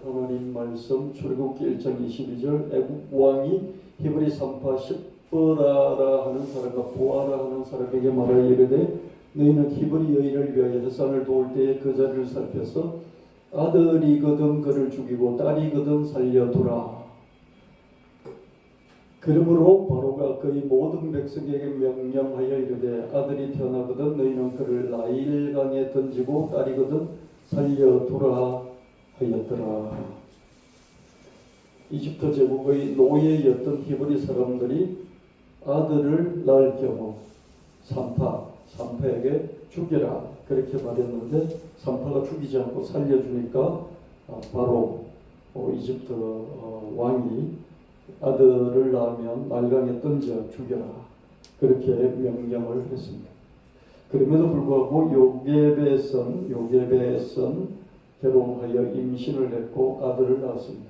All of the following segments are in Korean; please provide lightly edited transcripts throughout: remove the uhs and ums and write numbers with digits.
하나님 말씀 출애굽기 1장 22절 애국 왕이 히브리 산파 십보라라 하는 사람과 보아라 하는 사람에게 말하여 이르되 너희는 히브리 여인을 위하여 햇산을 도울 때에 그 자리를 살펴서 아들이거든 그를 죽이고 딸이거든 살려두라. 그러므로 바로가 그의 모든 백성에게 명령하여 이르되 아들이 태어나거든 너희는 그를 나일강에 던지고 딸이거든 살려두라 하였더라. 이집트 제국의 노예였던 히브리 사람들이 아들을 낳을 경우 산파에게 죽여라 그렇게 말했는데 산파가 죽이지 않고 살려주니까 바로 이집트 왕이 아들을 낳으면 나일강에 던져 죽여라 그렇게 명령을 했습니다. 그럼에도 불구하고 요게벳은 결혼하여 임신을 했고 아들을 낳았습니다.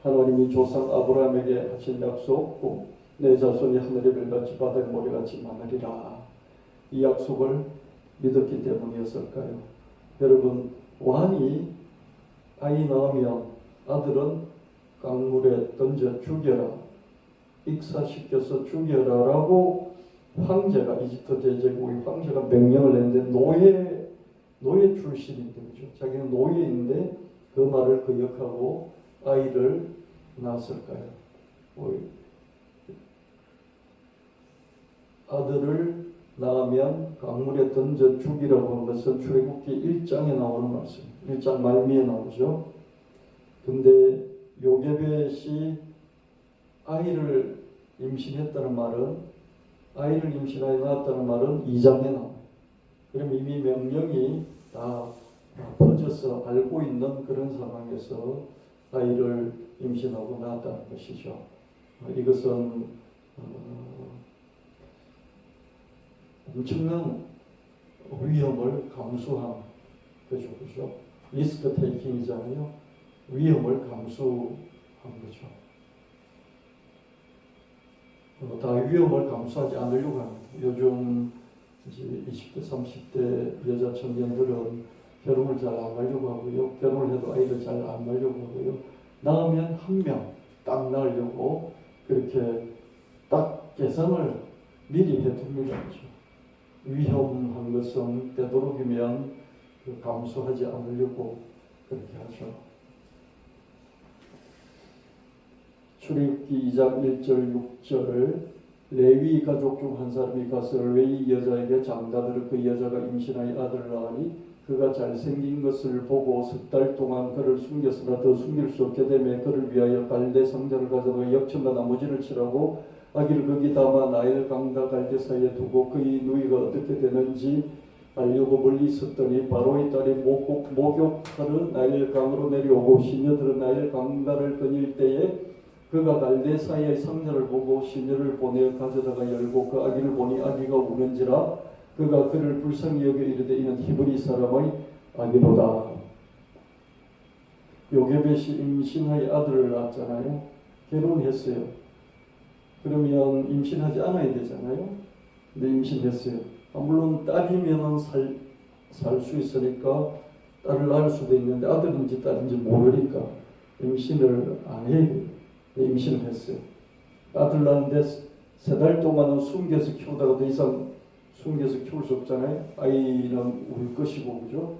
하나님이 조상 아브라함에게 하신 약속 내 자손이 하늘의 별같이 바다의 모래같이 많으리라 이 약속을 믿었기 때문이었을까요? 여러분 왕이 아이 낳으면 아들은 강물에 던져 죽여라 익사시켜서 죽여라 라고 황제가 이집트 제국의 황제가 명령을 했는데 노예 출신인데 그죠? 자기는 노예인데 그 말을 기억하고 아이를 낳았을까요? 아들을 낳으면 강물에 던져 죽이라고 한 것은 출애굽기 1장에 나오는 말씀 1장 말미에 나오죠. 근데 요게벳이 아이를 임신했다는 말은 아이를 임신하여 낳았다는 말은 2장에 나옵니다. 그럼 이미 명령이 다 퍼져서 알고 있는 그런 상황에서 아이를 임신하고 낳았다는 것이죠. 이것은 엄청난 위험을 감수한 거죠. 리스크 테이킹이잖아요. 위험을 감수한 거죠. 다 위험을 감수하지 않으려고 합니다. 요즘 이제 20대, 30대 여자 청년들은 결혼을 잘 안 하려고 하고요. 결혼을 해도 아이를 잘 안 낳으려고 하고요. 낳으면 한 명 딱 낳으려고 그렇게 딱 계산을 미리 해둡니다. 위험한 것은 되도록이면 감수하지 않으려고 그렇게 하죠. 출애굽기 2장 1절 6절을 레위 가족 중 한 사람이 가서 레위 여자에게 장가들어 그 여자가 임신하여 아들을 낳으니 그가 잘생긴 것을 보고 석 달 동안 그를 숨겼으나 더 숨길 수 없게 되매 그를 위하여 갈대 상자를 가져다가 역청과 나머지를 칠하고 아기를 거기 담아 나일강과 갈대 사이에 두고 그의 누이가 어떻게 되는지 알려고 멀리 있었더니 바로의 딸이 목욕하러 나일강으로 내려오고 시녀들은 나일강가를 거닐 때에 그가 갈대 사이의 상자를 보고 시녀를 보내어 가져다가 열고 그 아기를 보니 아기가 우는지라 그가 그를 불쌍히 여겨 이르되 이는 히브리 사람의 아기로다. 요게벳이 임신하여 아들을 낳았잖아요. 결혼했어요. 그러면 임신하지 않아야 되잖아요. 근데 임신했어요. 물론 딸이면 살 수 있으니까 딸을 낳을 수도 있는데 아들인지 딸인지 모르니까 임신을 안 해야 돼요. 임신을 했어요. 아들 낳는데 3달 동안은 숨겨서 키우다가 더 이상 숨겨서 키울 수 없잖아요. 아이는 울 것이고 그죠?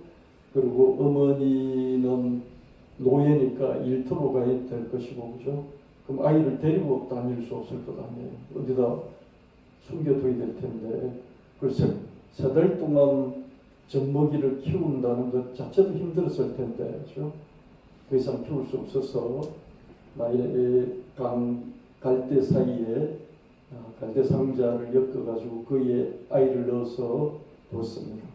그리고 어머니는 노예니까 일터로 가야 될 것이고 그죠? 그럼 아이를 데리고 다닐 수 없을 것 아니에요. 어디다 숨겨둬야 될 텐데 글쎄 3달 동안 젖먹이를 키운다는 것 자체도 힘들었을 텐데 그죠? 더 이상 키울 수 없어서 나일강 갈대 사이에 갈대 상자를 엮어가지고 그의 아이를 넣어서 뒀습니다.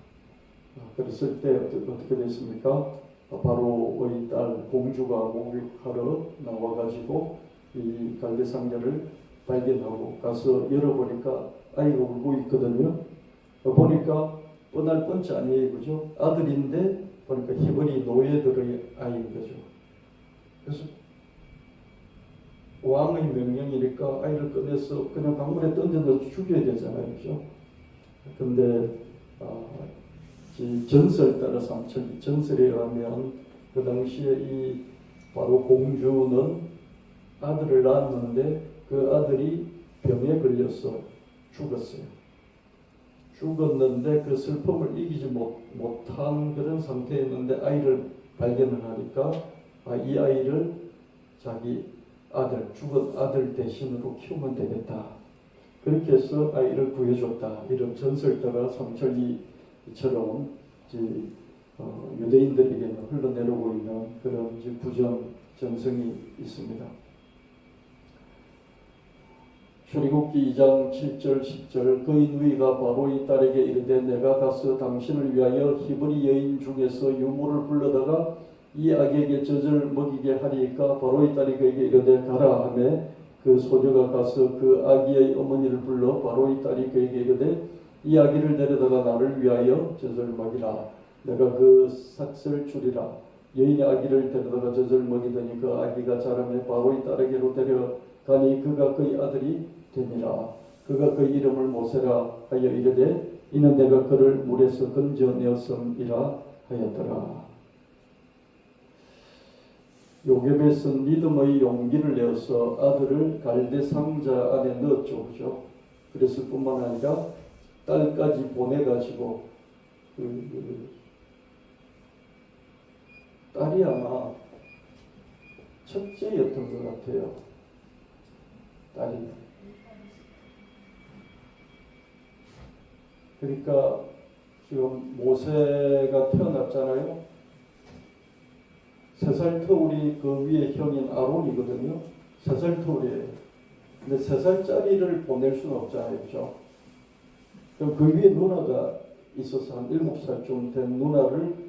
그랬을 때 어떻게 됐습니까? 바로의 딸 공주가 목욕하러 나와가지고 이 갈대 상자를 발견하고 가서 열어보니까 아이가 울고 있거든요. 보니까 뻔할 뻔치 아니에요, 그죠? 아들인데 보니까 히브리 노예들의 아이인 거죠. 그래서 왕의 명령이니까 아이를 꺼내서 그냥 강물에 던져서 죽여야 되잖아요, 그죠? 근데 전설에 따라서 전설에 의하면 그 당시에 이 바로 공주는 아들을 낳았는데 그 아들이 병에 걸려서 죽었어요. 죽었는데 그 슬픔을 이기지 못한 그런 상태였는데 아이를 발견을 하니까 이 아이를 자기 아들, 죽은 아들 대신으로 키우면 되겠다. 그렇게 해서 아이를 구해줬다. 이런 전설가가 삼천리처럼 유대인들에게는 흘러내려오고 있는 그런 전성이 있습니다. 출애굽기 2장 7절 10절 그의 누이가 바로의 딸에게 이르되 내가 가서 당신을 위하여 히브리 여인 중에서 유모를 불러다가 이 아기에게 젖을 먹이게 하리이까 바로의 딸이 그에게 이르되 가라 하매 그 소녀가 가서 그 아기의 어머니를 불러 바로의 딸이 그에게 이르되 이 아기를 데려다가 나를 위하여 젖을 먹이라 내가 그 삭슬 주리라 여인의 아기를 데려다가 젖을 먹이더니 그 아기가 자라매 바로의 딸에게로 데려가니 그가 그의 아들이 되니라. 그가 그 이름을 모세라 하여 이르되 이는 내가 그를 물에서 건져내었음이라 하였더라. 요셉은 믿음의 용기를 내어서 아들을 갈대 상자 안에 넣었죠. 그죠? 그랬을 뿐만 아니라 딸까지 보내가지고 딸이 아마 첫째였던 것 같아요. 딸이. 그러니까 지금 모세가 태어났잖아요. 3살 터울이 그 위에 형인 아론이거든요. 3살 터울이에요. 근데 3살짜리를 보낼 수는 없잖아요. 그죠? 그럼 그 위에 누나가 있어서 한 7살쯤 된 누나를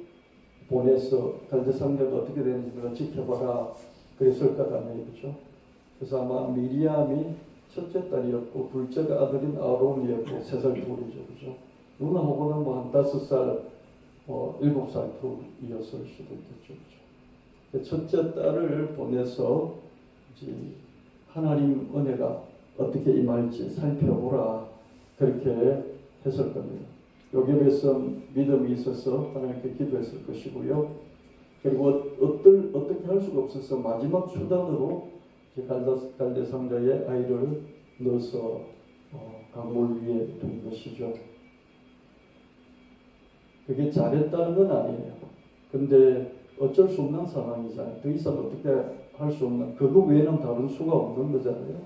보내서 갈대상자가 어떻게 되는지 내가 지켜봐라 그랬을 것 같네요. 그죠? 그래서 아마 미리암이 첫째 딸이었고 둘째가 아들인 아론이었고 3살 터울이죠. 그죠? 누나하고는 뭐 한 5살, 7살 터울이었을 수도 있겠죠. 그죠? 첫째 딸을 보내서 이제 하나님 은혜가 어떻게 임할지 살펴보라 그렇게 했을 겁니다. 요셉에서 믿음이 있어서 하나님께 기도했을 것이고요. 그리고 어떻게 할 수가 없어서 마지막 수단으로 갈대 상자에 아이를 넣어서 강물 위에 둔 것이죠. 그게 잘했다는 건 아니에요. 근데 어쩔 수 없는 상황이잖아요. 더 이상 어떻게 할 수 없는, 그거 외에는 다른 수가 없는 거잖아요.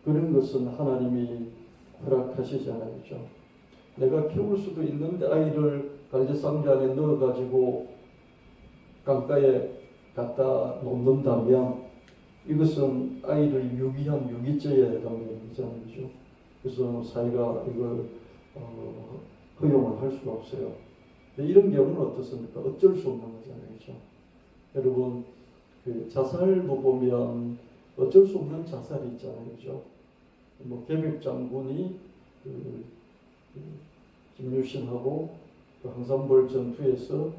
그런 것은 하나님이 허락하시잖아요. 그죠? 내가 키울 수도 있는데 아이를 갈대상자 안에 넣어가지고 강가에 갖다 놓는다면 이것은 아이를 유기한 유기죄에 해당되는 거잖아요. 그죠? 그래서 사회가 이걸 허용을 할 수가 없어요. 이런 경우는 어떻습니까? 어쩔 수 없는 거잖아요. 그죠? 여러분, 그 자살도 보면 어쩔 수 없는 자살이 있잖아요. 그죠? 뭐, 계백 장군이 김유신하고 그 항산벌 전투에서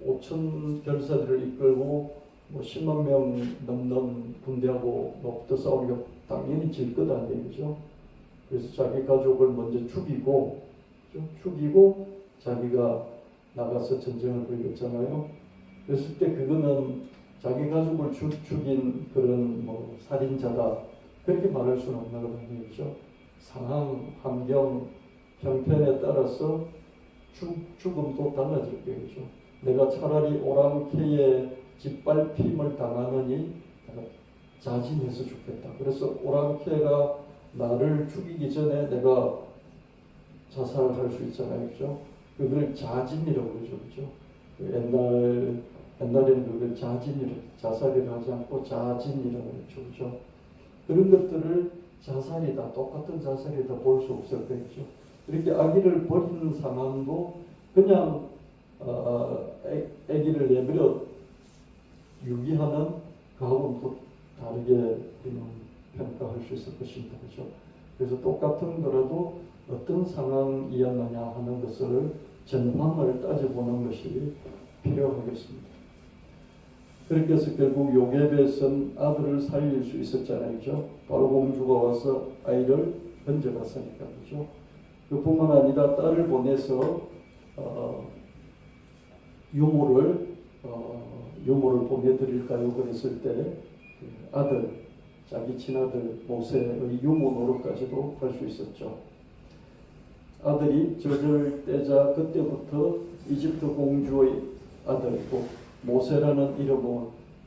5천 결사들을 이끌고 뭐 10만 명 넘는 군대하고 맞붙어 싸우니까 당연히 질 것 아니에요. 그죠? 그래서 자기 가족을 먼저 죽이고 자기가 나가서 전쟁을 벌였잖아요. 그랬을 때 그거는 자기 가족을 죽인 그런 뭐 살인자다 그렇게 말할 수는 없는 거거든요. 그죠? 상황, 환경, 형편에 따라서 죽음도 달라질 거예요. 그죠? 내가 차라리 오랑캐에 짓밟힘을 당하느니 자진해서 죽겠다. 그래서 오랑캐가 나를 죽이기 전에 내가 자살을 할 수 있잖아요. 그죠? 그걸 자진이라고 그러죠. 그죠? 옛날에는 그걸 자살이라고 하지 않고 자진이라고 그랬죠. 그죠? 그런 것들을 자살이다, 똑같은 자살이다 볼 수 없을 거죠. 이렇게 아기를 버리는 상황도 그냥 아기를 내버려 유기하는 그하고는 또 다르게 우리는 평가할 수 있을 것입니다. 그죠? 그래서 똑같은 거라도 어떤 상황이었느냐 하는 것을 전황을 따져보는 것이 필요하겠습니다. 그렇게 해서 결국 요셉은 아들을 살릴 수 있었잖아요. 그죠? 바로 공주가 와서 아이를 건져갔으니까. 그죠? 그뿐만 아니라 딸을 보내서 유모를 유모를 보내드릴까요? 그랬을 때 아들, 자기 친아들 모세의 유모 노릇까지도 할 수 있었죠. 아들이 젖을 떼자 그때부터 이집트 공주의 아들이고 모세라는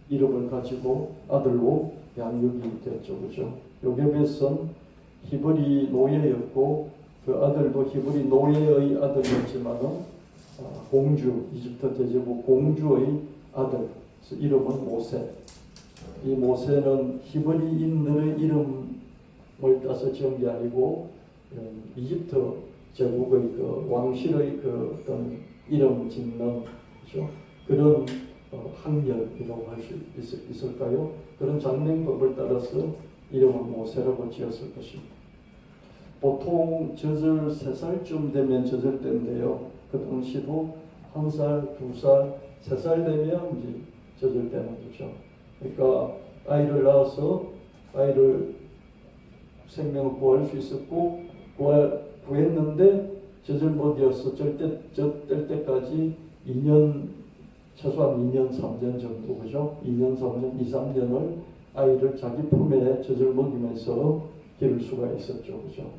이름을 가지고 아들로 양육이 됐죠. 그죠? 요게벳은 히브리 노예였고 그 아들도 히브리 노예의 아들이었지만은 공주, 이집트 제국 공주의 아들, 이름은 모세. 이 모세는 히브리인들의 이름을 따서 지은 게 아니고 이집트 제국의 그 왕실의 그 어떤 이름 짓는 그죠? 그런 학렬이라고 할 수 있을까요? 그런 장명법을 따라서 이름을 모세라고 지었을 것입니다. 보통 젖을 3살쯤 되면 젖을 때인데요. 그 당시도 1살, 2살, 3살 되면 이제 젖을 때는 거죠. 그러니까 아이를 낳아서 아이를 생명을 구할 수 있었고 구했는데 젖을 못 이어서 젖뗄 때까지 2년 최소한 2년 3년 정도 그죠? 2년 3년 2, 3년을 아이를 자기 품에 젖을 먹이면서 기를 수가 있었죠. 그죠?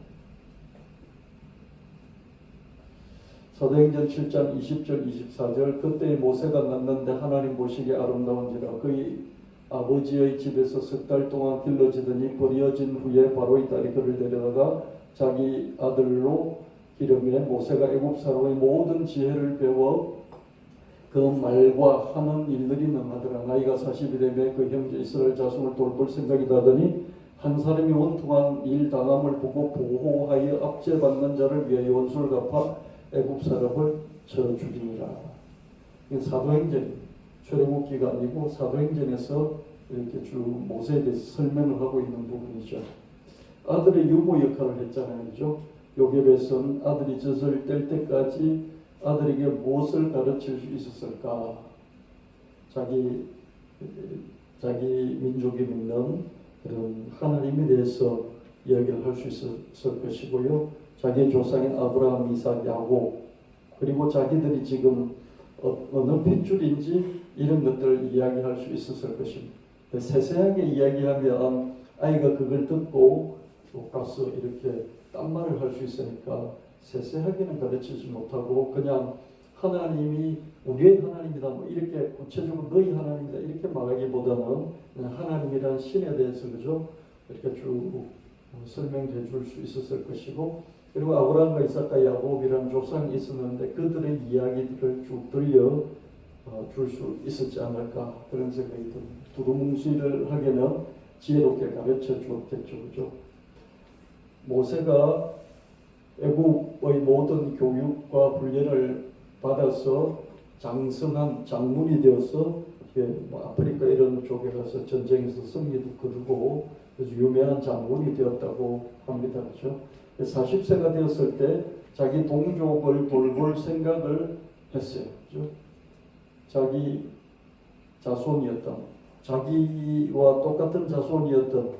사도행전 7장 20절 24절 그때 모세가 났는데 하나님 보시기에 아름다운지라 그의 아버지의 집에서 3달 동안 길러지더니 버려진 후에 바로의 딸이 그를 데려다가 자기 아들로 기르매 모세가 애굽 사람의 모든 지혜를 배워 그 말과 하는 일들이 능하더라. 나이가 40이 되매 그 형제 이스라엘 자손을 돌볼 생각이 나더니 한 사람이 원통한 일 당함을 보고 보호하여 압제받는 자를 위하여 원수를 갚아 애굽 사람을 쳐 죽이니라. 사도행전 출애굽기가 아니고 사도행전에서 이렇게 쭉 모세에 대해서 설명을 하고 있는 부분이죠. 아들의 유모 역할을 했잖아요, 그죠? 요게벳은 아들이 젖을 뗄 때까지 아들에게 무엇을 가르칠 수 있었을까? 자기 민족이 믿는 그런 하나님에 대해서 이야기를 할 수 있었을 것이고요. 자기 조상인 아브라함, 이삭, 야곱 그리고 자기들이 지금 어느 핏줄인지 이런 것들을 이야기할 수 있었을 것입니다. 세세하게 이야기하면 아이가 그걸 듣고 가서 이렇게 딴 말을 할 수 있으니까 세세하게는 가르치지 못하고 그냥 하나님이 우리의 하나님이다 뭐 이렇게 구체적으로 너희 하나님이다 이렇게 말하기보다는 하나님이란 신에 대해서 그죠 이렇게 쭉 설명해 줄 수 있었을 것이고 그리고 아브라함과 이삭과 야곱이라는 조상이 있었는데 그들의 이야기들을 쭉 들려 줄 수 있었지 않을까 그런 생각이 듭니다. 두루뭉실을 하기는 지혜롭게 가르쳐 주었겠죠. 그죠? 모세가 애국의 모든 교육과 훈련을 받아서 장성한 장군이 되어서 아프리카 이런 쪽에 가서 전쟁에서 승리도 거두고 아주 유명한 장군이 되었다고 합니다. 그렇죠? 40세가 되었을 때 자기 동족을 돌볼 생각을 했어요. 그렇죠? 자기 자손이었던 자기와 똑같은 자손이었던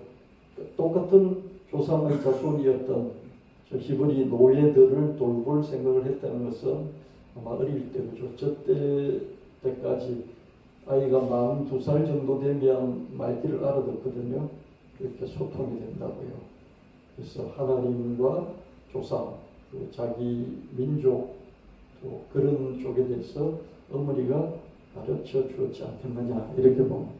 똑같은 조상의 자손이었던 히브리 노예들을 돌볼 생각을 했다는 것은 아마 어릴 때 그죠. 저때 때까지 아이가 42살 정도 되면 말귀를 알아듣거든요. 이렇게 소통이 된다고요. 그래서 하나님과 조상, 자기 민족 또 그런 쪽에 대해서 어머니가 가르쳐 주었지 않겠느냐 이렇게 봅니다.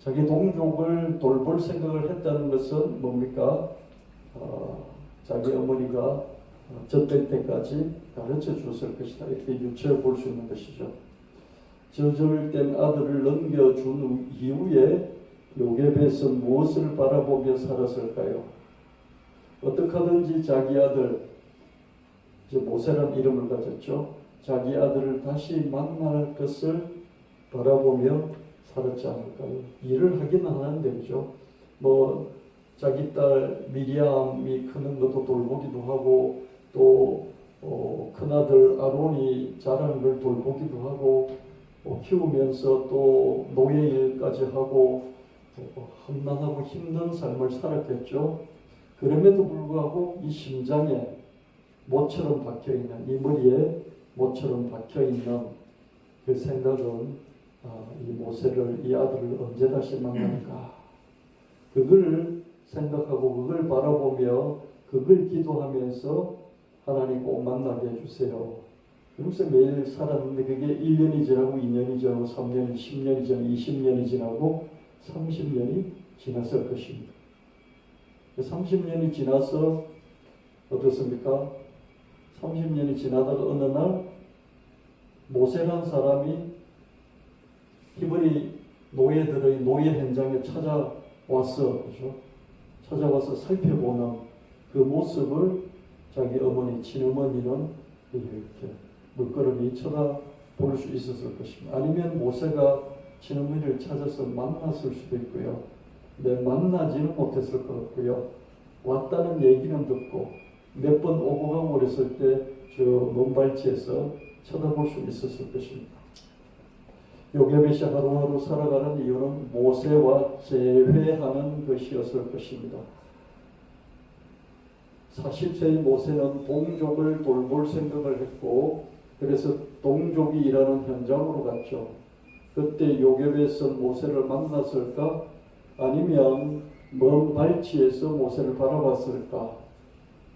자기 동족을 돌볼 생각을 했다는 것은 뭡니까? 자기 어머니가 젖될 때까지 가르쳐 주었을 것이다. 이렇게 유추해 볼 수 있는 것이죠. 젖을 뗀 아들을 넘겨준 이후에 요게벳은 무엇을 바라보며 살았을까요? 어떻게 하든지 자기 아들, 이제 모세라는 이름을 가졌죠. 자기 아들을 다시 만날 것을 바라보며 살았지 않을까요? 일을 하기는 하는데 그죠. 뭐 자기 딸 미리암이 크는 것도 돌보기도 하고 또 큰아들 아론이 자라는 걸 돌보기도 하고 키우면서 또 노예 일까지 하고 험난하고 힘든 삶을 살았겠죠. 그럼에도 불구하고 이 심장에 못처럼 박혀있는 이 머리에 못처럼 박혀있는 그 생각은 이 모세를, 이 아들을 언제 다시 만날까? 그걸 생각하고 그걸 바라보며 그걸 기도하면서 하나님 꼭 만나게 해주세요. 그래서 매일 살았는데 그게 1년이 지나고 2년이 지나고 3년이 10년이 지나고 20년이 지나고 30년이 지났을 것입니다. 30년이 지나서 어떻습니까? 30년이 지나다가 어느 날 모세라는 사람이 히브리 노예들의 노예 현장에 찾아왔어. 그죠? 찾아와서 살펴보는 그 모습을 자기 어머니, 친어머니는 이렇게 물끄러미 쳐다볼 수 있었을 것입니다. 아니면 모세가 친어머니를 찾아서 만났을 수도 있고요. 근데 만나지는 못했을 것 같고요. 왔다는 얘기는 듣고 몇 번 오고 가고 그랬을 때 저 먼 발치에서 쳐다볼 수 있었을 것입니다. 요게벳이 하루하루 살아가는 이유는 모세와 재회하는 것이었을 것입니다. 40세의 모세는 동족을 돌볼 생각을 했고 그래서 동족이 일하는 현장으로 갔죠. 그때 요게벳은 모세를 만났을까? 아니면 먼 발치에서 모세를 바라봤을까?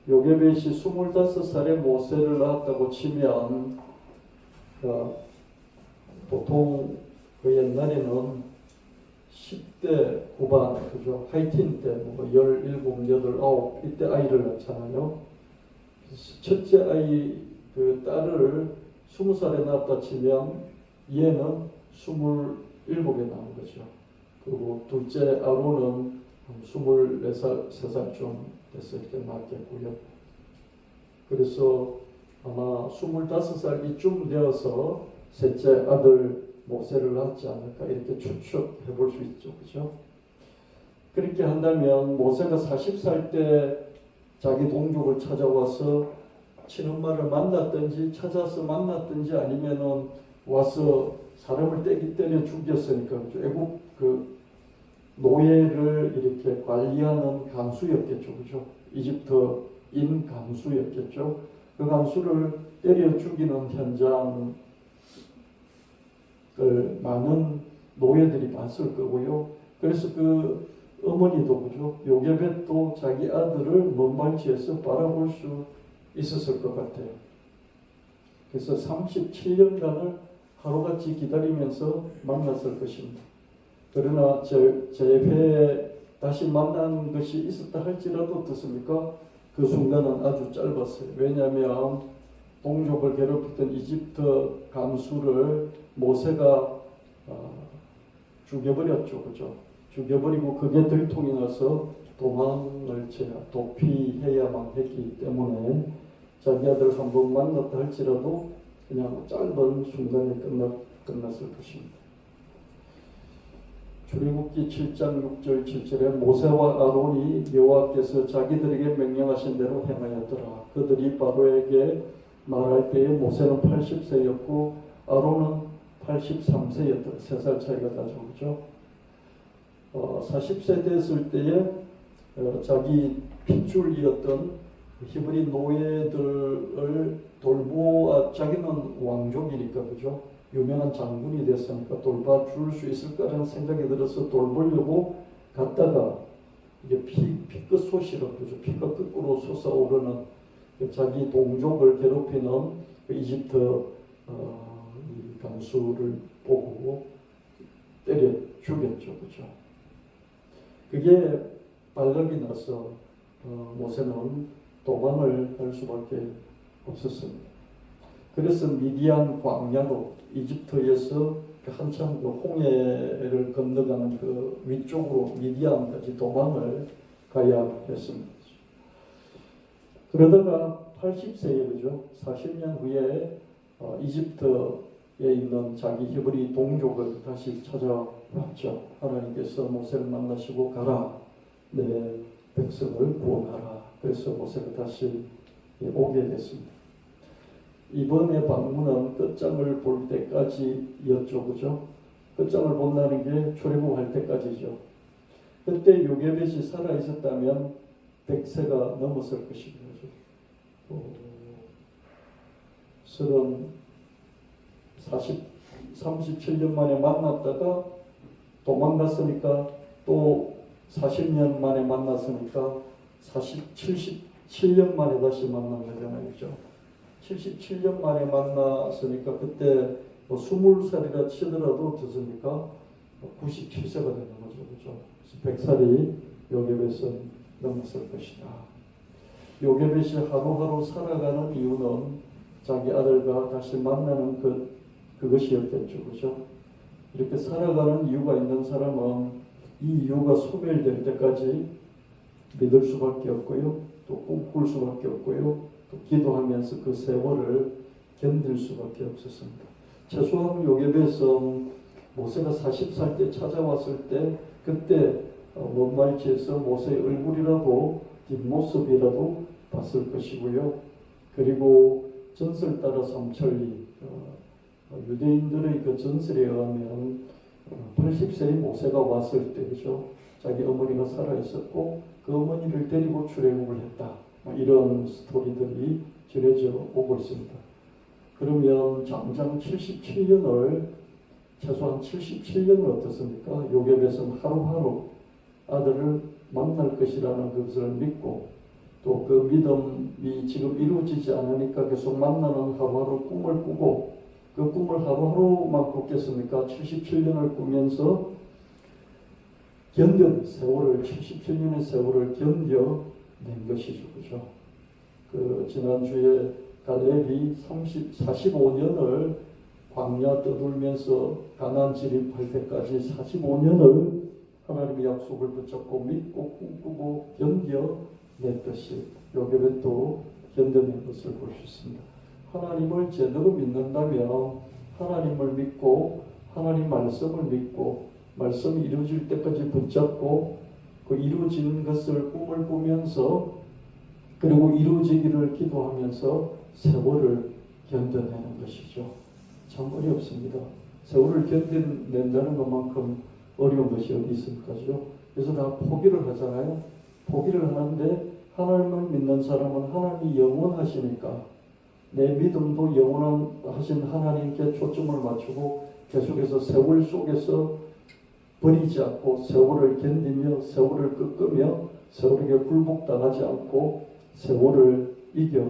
요게벳이 25살에 모세를 낳았다고 치면 보통 그 옛날에는 10대 후반, 그죠? 하이틴 때, 17, 18, 9, 이때 아이를 낳잖아요. 첫째 아이, 그 딸을 20살에 낳았다 치면 얘는 27에 낳은 거죠. 그리고 둘째 아론은 24살, 3살쯤 됐을 때 낳았겠고요. 그래서 아마 25살 이쯤 되어서 셋째 아들 모세를 낳지 않을까 이렇게 추측해 볼 수 있죠. 그죠? 그렇게 한다면 모세가 40살 때 자기 동족을 찾아와서 친엄마를 만났든지 찾아서 만났든지 아니면은 와서 사람을 때려 죽였으니까 그죠? 애국 그 노예를 이렇게 관리하는 간수였겠죠. 그죠? 이집트인 간수였겠죠. 그 간수를 때려 죽이는 현장 많은 노예들이 봤을 거고요. 그래서 그 어머니도 그죠. 요게벳도 자기 아들을 먼 발치에서 바라볼 수 있었을 것 같아요. 그래서 37년간을 하루같이 기다리면서 만났을 것입니다. 그러나 재회에 다시 만난 것이 있었다 할지라도 어떻습니까? 그 순간은 아주 짧았어요. 왜냐하면 동족을 괴롭혔던 이집트 간수를 모세가 죽여버렸죠. 그죠? 죽여버리고 그게 들통이 나서 도망을 도피해야만 했기 때문에 자기 아들 한 번 만났다 할지라도 그냥 짧은 순간에 끝났을 것입니다. 출애굽기 7장 6절 7절에 모세와 아론이 여호와께서 자기들에게 명령하신 대로 행하였더라. 그들이 바로에게 말할 때에 모세는 80세였고 아론은 83세였더라. 3살 차이가 나죠. 그죠? 40세 됐을 때에 자기 핏줄이었던 히브리 노예들을 돌보아 자기는 왕족이니까 그죠? 유명한 장군이 됐으니까 돌봐줄 수 있을까라는 생각이 들어서 돌보려고 갔다가 이게 피끝 소시로 그죠? 피가 거꾸로 솟아오르는 자기 동족을 괴롭히는 그 이집트 간수를 보고 때려 죽였죠. 그죠? 그게 발각이 나서 모세는 도망을 할 수밖에 없었습니다. 그래서 미디안 광야로 이집트에서 한참 그 홍해를 건너가는 그 위쪽으로 미디안까지 도망을 가야 했습니다. 그러다가 80세에 그죠? 40년 후에 이집트에 있는 자기 히브리 동족을 다시 찾아왔죠. 하나님께서 모세를 만나시고 가라. 내 백성을 구원하라. 그래서 모세가 다시 오게 됐습니다. 이번에 방문은 끝장을 볼 때까지였죠. 그죠? 끝장을 본다는 게 출애굽할 때까지죠. 그때 요게벳이 살아있었다면 100세가 넘었을 것입니다. 40 37년 만에 만났다가 도망갔으니까 또 40년 만에 만났으니까 77년 만에 다시 만난 거잖아요. 그죠? 77년 만에 만났으니까 그때 뭐 20살이라 치더라도 어떻습니까? 97세가 되는 거죠. 그죠? 100살이 요게벳은 넘었을 것이다. 요게벳이 하루하루 살아가는 이유는 자기 아들과 다시 만나는 그것이었겠죠. 그죠? 이렇게 살아가는 이유가 있는 사람은 이 이유가 소멸될 때까지 믿을 수밖에 없고요. 또 꿈꿀 수밖에 없고요. 또 기도하면서 그 세월을 견딜 수밖에 없었습니다. 최소한 요게벳은 모세가 40살 때 찾아왔을 때 그때 원말치에서 모세의 얼굴이라도 뒷모습이라도 봤을 것이고요. 그리고 전설 따라 삼천리 유대인들의 그 전설에 의하면 80세의 모세가 왔을 때죠. 자기 어머니가 살아있었고 그 어머니를 데리고 출애굽을 했다. 이런 스토리들이 전해져 오고 있습니다. 그러면 장장 77년을 최소한 77년을 어떻습니까? 요게벳은 하루하루 아들을 만날 것이라는 것을 믿고 또 그 믿음이 지금 이루어지지 않으니까 계속 만나는 하루하루 꿈을 꾸고 그 꿈을 하루하루만 꿨겠습니까? 77년을 꾸면서 견뎌 세월을 77년의 세월을 견뎌낸 것이죠. 그죠? 그 지난주에 갈렙이 45년을 광야 떠돌면서 가나안 진입할 때까지 45년을 하나님의 약속을 붙잡고 믿고 꿈꾸고 견뎌냈듯이 요게벳도 견뎌낸 것을 볼 수 있습니다. 하나님을 제대로 믿는다면 하나님을 믿고 하나님 말씀을 믿고 말씀이 이루어질 때까지 붙잡고 그 이루어지는 것을 꿈을 꾸면서 그리고 이루어지기를 기도하면서 세월을 견뎌내는 것이죠. 참 어렵습니다. 세월을 견뎌낸다는 것만큼 어려운 것이 어디 있습니까? 그래서 다 포기를 하잖아요. 포기를 하는데 하나님을 믿는 사람은 하나님이 영원하시니까 내 믿음도 영원하신 하나님께 초점을 맞추고 계속해서 세월 속에서 버리지 않고 세월을 견디며 세월을 꺾으며 세월에게 굴복당하지 않고 세월을 이겨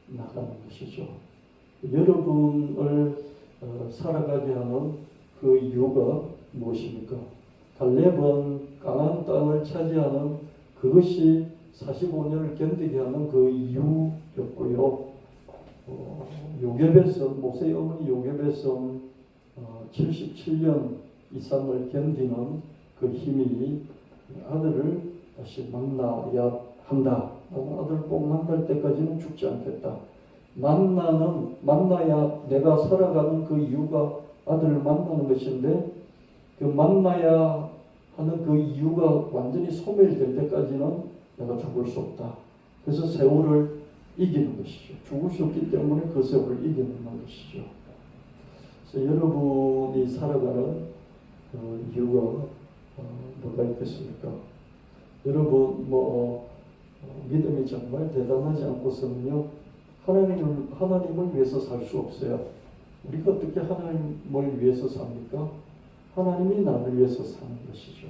나가는 것이죠. 여러분을 살아가게 하는 그 이유가 무엇입니까? 갈렙은 강한 땅을 차지하는 그것이 45년을 견디게 하는 그 이유였고요. 요게벳은 모세의 어머니 요게벳은 77년 이상을 견디는 그 힘이 아들을 다시 만나야 한다. 아들 꼭 만날 때까지는 죽지 않겠다. 만나야 내가 살아가는 그 이유가 아들을 만나는 것인데 그 만나야 하는 그 이유가 완전히 소멸될 때까지는 내가 죽을 수 없다. 그래서 세월을 이기는 것이죠. 죽을 수 없기 때문에 그 세월을 이기는 것이죠. 그래서 여러분이 살아가는 이유가 뭐가 있겠습니까? 여러분 믿음이 정말 대단하지 않고서는요 하나님을 위해서 살 수 없어요. 우리가 어떻게 하나님을 위해서 삽니까? 하나님이 나를 위해서 사는 것이죠.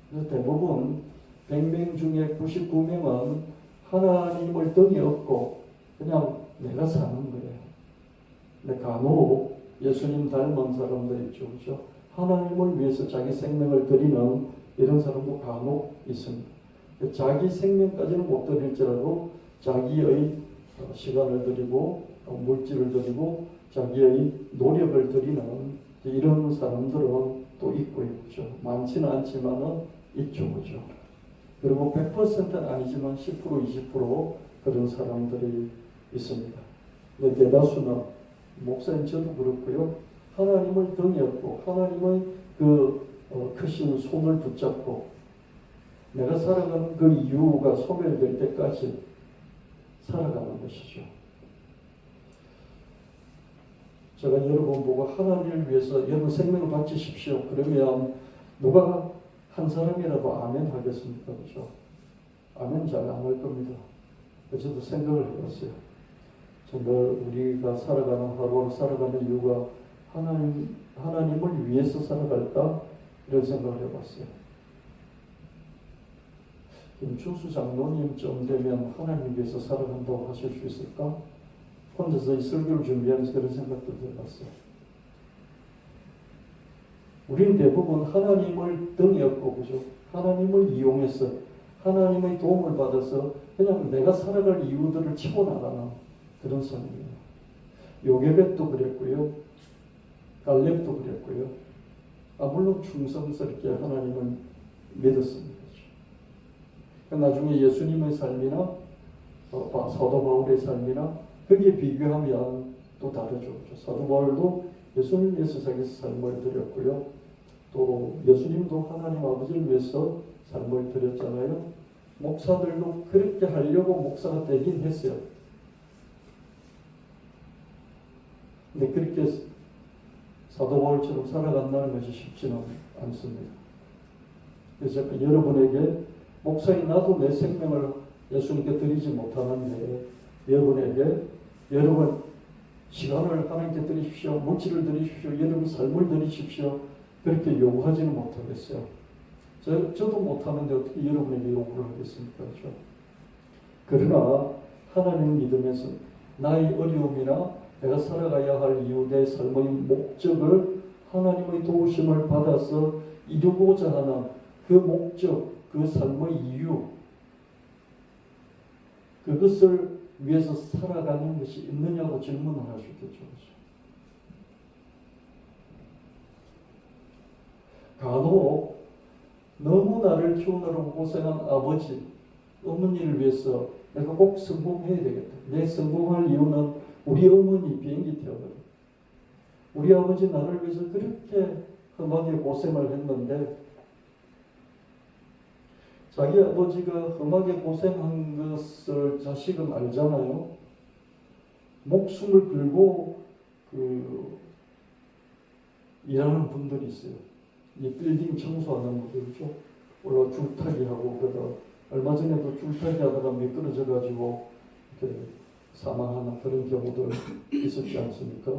그래서 대부분 100명 중에 99명은 하나님을 덕이 없고 그냥 내가 사는 거예요. 근데 간혹 예수님 닮은 사람들 있죠. 그렇죠? 하나님을 위해서 자기 생명을 드리는 이런 사람도 간혹 있습니다. 자기 생명까지는 못 드릴지라도 자기의 시간을 드리고 물질을 드리고 자기의 노력을 드리는 이런 사람들은 또 있고요. 그렇죠? 많지는 않지만은 있죠. 그렇죠? 그리고 100%는 아니지만 10% 20% 그런 사람들이 있습니다. 근데 대다수는 목사님 저도 그렇고요. 하나님을 등에 업고 하나님의 크신 손을 붙잡고 내가 살아가는 그 이유가 소멸될 때까지 살아가는 것이죠. 제가 여러분 보고 하나님을 위해서 여러분 생명을 바치십시오. 그러면 누가 한 사람이라도 아멘 하겠습니까? 그렇죠? 아멘 잘 안 할 겁니다. 저도 생각을 해봤어요. 정말 우리가 살아가는 하루하루 살아가는 이유가 하나님을 위해서 살아갈까? 이런 생각을 해봤어요. 김충수 장로님쯤 되면 하나님 위해서 살아간다고 하실 수 있을까? 혼자서 이 설교를 준비하면서 그런 생각도 해봤어요. 우리는 대부분 하나님을 등에 업고, 그죠? 하나님을 이용해서 하나님의 도움을 받아서 그냥 내가 살아갈 이유들을 치고나가는 그런 삶이에요. 요게벳도 그랬고요. 갈렙도 그랬고요. 물론 충성스럽게 하나님을 믿었습니다. 나중에 예수님의 삶이나 사도 바울의 삶이나 거기에 비교하면 또 다르죠. 사도 바울도 예수님 위해서 자기 삶을 드렸고요. 또 예수님도 하나님 아버지를 위해서 삶을 드렸잖아요. 목사들도 그렇게 하려고 목사가 되긴 했어요. 근데 그렇게 사도 바울처럼 살아간다는 것이 쉽지는 않습니다. 그래서 여러분에게 목사인 나도 내 생명을 예수님께 드리지 못하는데 여러분에게 여러분 시간을 하나님께 드리십시오. 물질을 드리십시오. 여러분 삶을 드리십시오. 그렇게 요구하지는 못하겠어요. 저도 못하는데 어떻게 여러분에게 요구를 하겠습니까? 그렇죠? 그러나 하나님을 믿으면서 나의 어려움이나 내가 살아가야 할 이유, 내 삶의 목적을 하나님의 도우심을 받아서 이루고자 하는 그 목적, 그 삶의 이유, 그것을 위해서 살아가는 것이 있느냐고 질문을 할 수 있겠죠. 간혹 너무 나를 키우느라고 고생한 아버지, 어머니를 위해서 내가 꼭 성공해야 되겠다. 내 성공할 이유는 우리 어머니 비행기 태워버려. 우리 아버지 나를 위해서 그렇게 험하게 고생을 했는데 자기 아버지가 험하게 고생한 것을 자식은 알잖아요. 목숨을 걸고 일하는 분들이 있어요. 이 빌딩 청소하는 분들이죠. 올라 줄타기 하고 그러다 얼마 전에도 줄타기 하다가 미끄러져 가지고 이렇게 사망하는 그런 경우도 있었지 않습니까?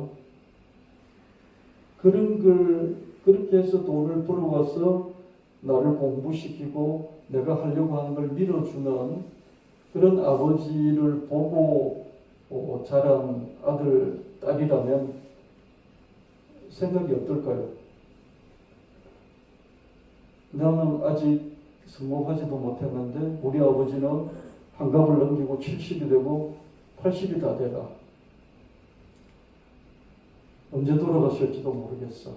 그런 걸 그렇게 해서 돈을 벌어와서 나를 공부시키고 내가 하려고 하는 걸 밀어주는 그런 아버지를 보고 자란 아들, 딸이라면 생각이 어떨까요? 나는 아직 성공하지도 못했는데 우리 아버지는 환갑을 넘기고 70이 되고 80이 다 되라. 언제 돌아가실지도 모르겠어.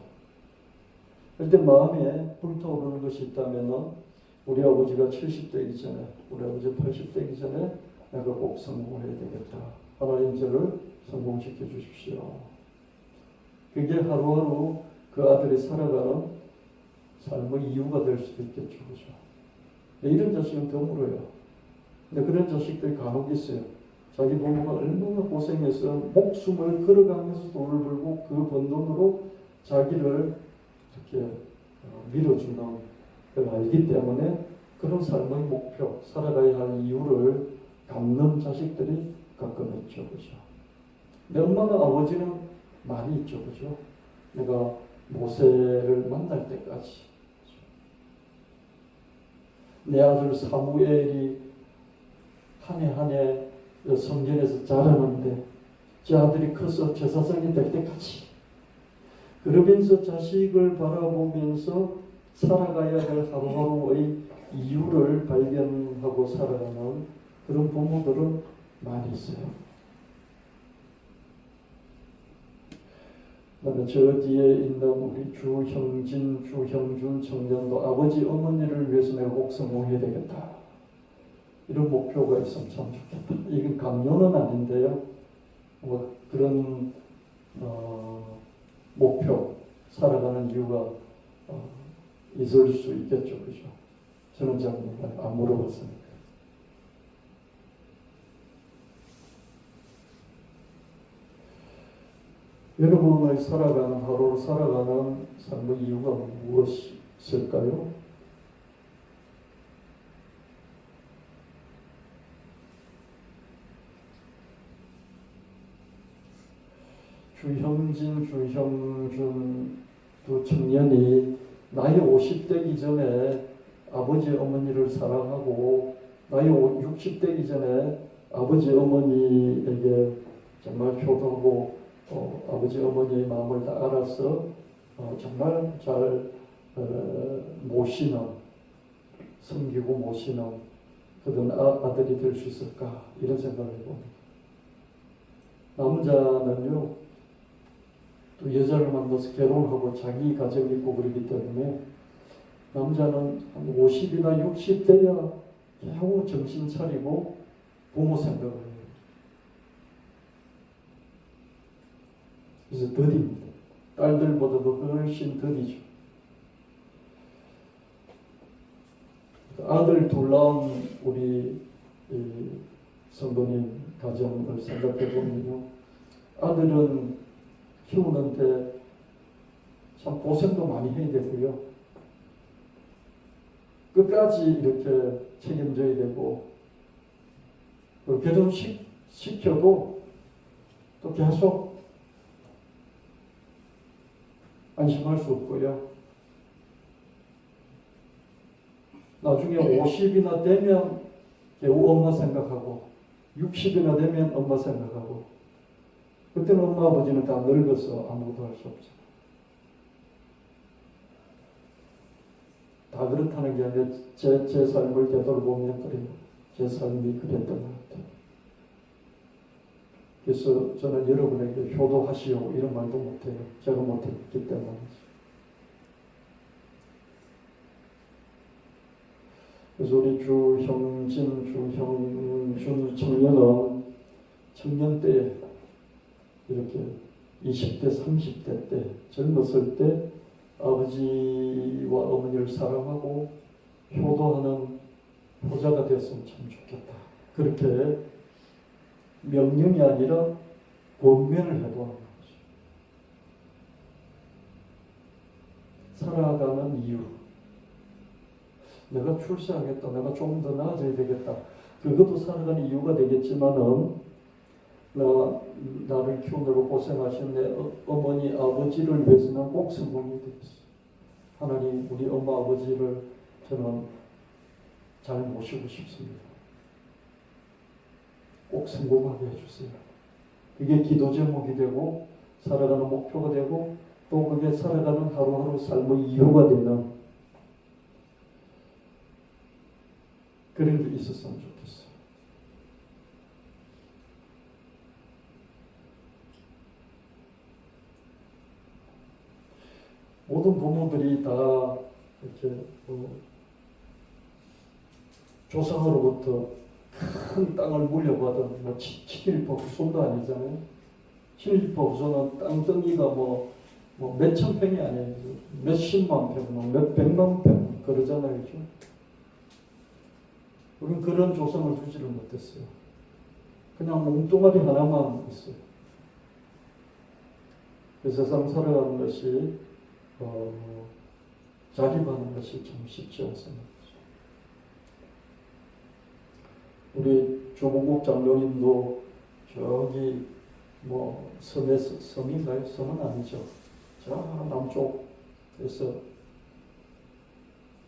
그때 마음에 불타오르는 것이 있다면 우리 아버지가 70대이기 전에, 우리 아버지 80대이기 전에 내가 꼭 성공해야 되겠다. 하나님 저를 성공시켜 주십시오. 그게 하루하루 그 아들이 살아가는 삶의 이유가 될 수도 있겠죠. 그죠? 이런 자식은 드물어요. 근데 그런 자식들이 간혹 있어요. 자기 부모가 얼마나 고생해서 목숨을 걸어가면서 돈을 벌고 그 번 돈으로 자기를 이렇게 밀어주는 걸 알기 때문에 그런 삶의 목표, 살아가야 할 이유를 갖는 자식들이 가끔 있죠. 그죠? 근데 엄마나 아버지는 많이 있죠. 그죠? 내가 모세를 만날 때까지. 내 아들 사무엘이 한 해 한 해 성전에서 자라는데 제 아들이 커서 제사장이 될 때까지 그러면서 자식을 바라보면서 살아가야 할 하루하루의 이유를 발견하고 살아가는 그런 부모들은 많이 있어요. 저 뒤에 있는 우리 주형진, 주형준 청년도 아버지 어머니를 위해서 내가 꼭 성공해야 되겠다. 이런 목표가 있으면 참 좋겠다. 이게 강요는 아닌데요. 그런 목표, 살아가는 이유가 있을 수 있겠죠. 그죠? 저는 잘 안 물어봤으니까. 여러분의 살아가는 하루를 살아가는 삶의 이유가 무엇일까요? 주형진, 주형준 두 청년이 나이 50대기 전에 아버지 어머니를 사랑하고 나이 60대기 전에 아버지 어머니에게 정말 효도하고 아버지 어머니의 마음을 다 알아서 정말 잘 모시는, 섬기고 모시는 그런 아들이 될 수 있을까 이런 생각을 해봅니다. 남자는요 또 여자를 만나서 결혼하고 자기 가정이 있고 그러기 때문에 남자는 한 50이나 60대야 겨우 정신 차리고 부모 생각을 해요. 그래서 더딥니다. 딸들보다도 훨씬 더디죠. 아들 둘 낳은 우리 성도님 가정을 생각해 보면요, 아들은 키우는데 참 고생도 많이 해야 되고요, 끝까지 이렇게 책임져야 되고, 결혼시켜도 또 계속 안심할 수 없고요. 나중에 50이나 되면 겨우 엄마 생각하고 60이나 되면 엄마 생각하고, 그때는 엄마 아버지는 다 늙어서 아무것도 할 수 없잖아요. 다 그렇다는 게 아니라 제 삶을 되돌아보면 그래요. 제 삶이 그랬던 것 같아요. 그래서 저는 여러분에게 효도하시오 이런 말도 못해요. 제가 못했기 때문이죠. 그래서 우리 주형진, 주형준 청년은 청년 때 이렇게 20대, 30대 때 젊었을 때 아버지와 어머니를 사랑하고 효도하는 효자가 되었으면 참 좋겠다. 그렇게 명령이 아니라 권면을 해도 하는 거죠. 살아가는 이유. 내가 출세하겠다. 내가 조금 더 나아져야 되겠다. 그것도 살아가는 이유가 되겠지만은 나를 키우느라고 고생하신 내 어머니 아버지를 위해서는 꼭 성공이 되겠어. 하나님 우리 엄마 아버지를 저는 잘 모시고 싶습니다. 꼭 성공하게 해주세요. 그게 기도 제목이 되고 살아가는 목표가 되고 또 그게 살아가는 하루하루 삶의 이유가 되는 그런 게 있었으면 좋겠어요. 모든 부모들이 다 이렇게 조상으로부터 큰 땅을 물려받은 친일파 후손도 아니잖아요. 친일파 후손은 땅덩이가 몇천 평이 아니에요. 몇십만 평, 몇백만 평 그러잖아요. 그렇죠? 우리는 그런 조상을 주지를 못했어요. 그냥 몸뚱아리 하나만 있어요. 그 세상 살아가는 것이 자립하는 것이 참 쉽지 않습니다. 우리 조문국 장로님도 저기 섬인가요? 섬은 아니죠. 저 남쪽에서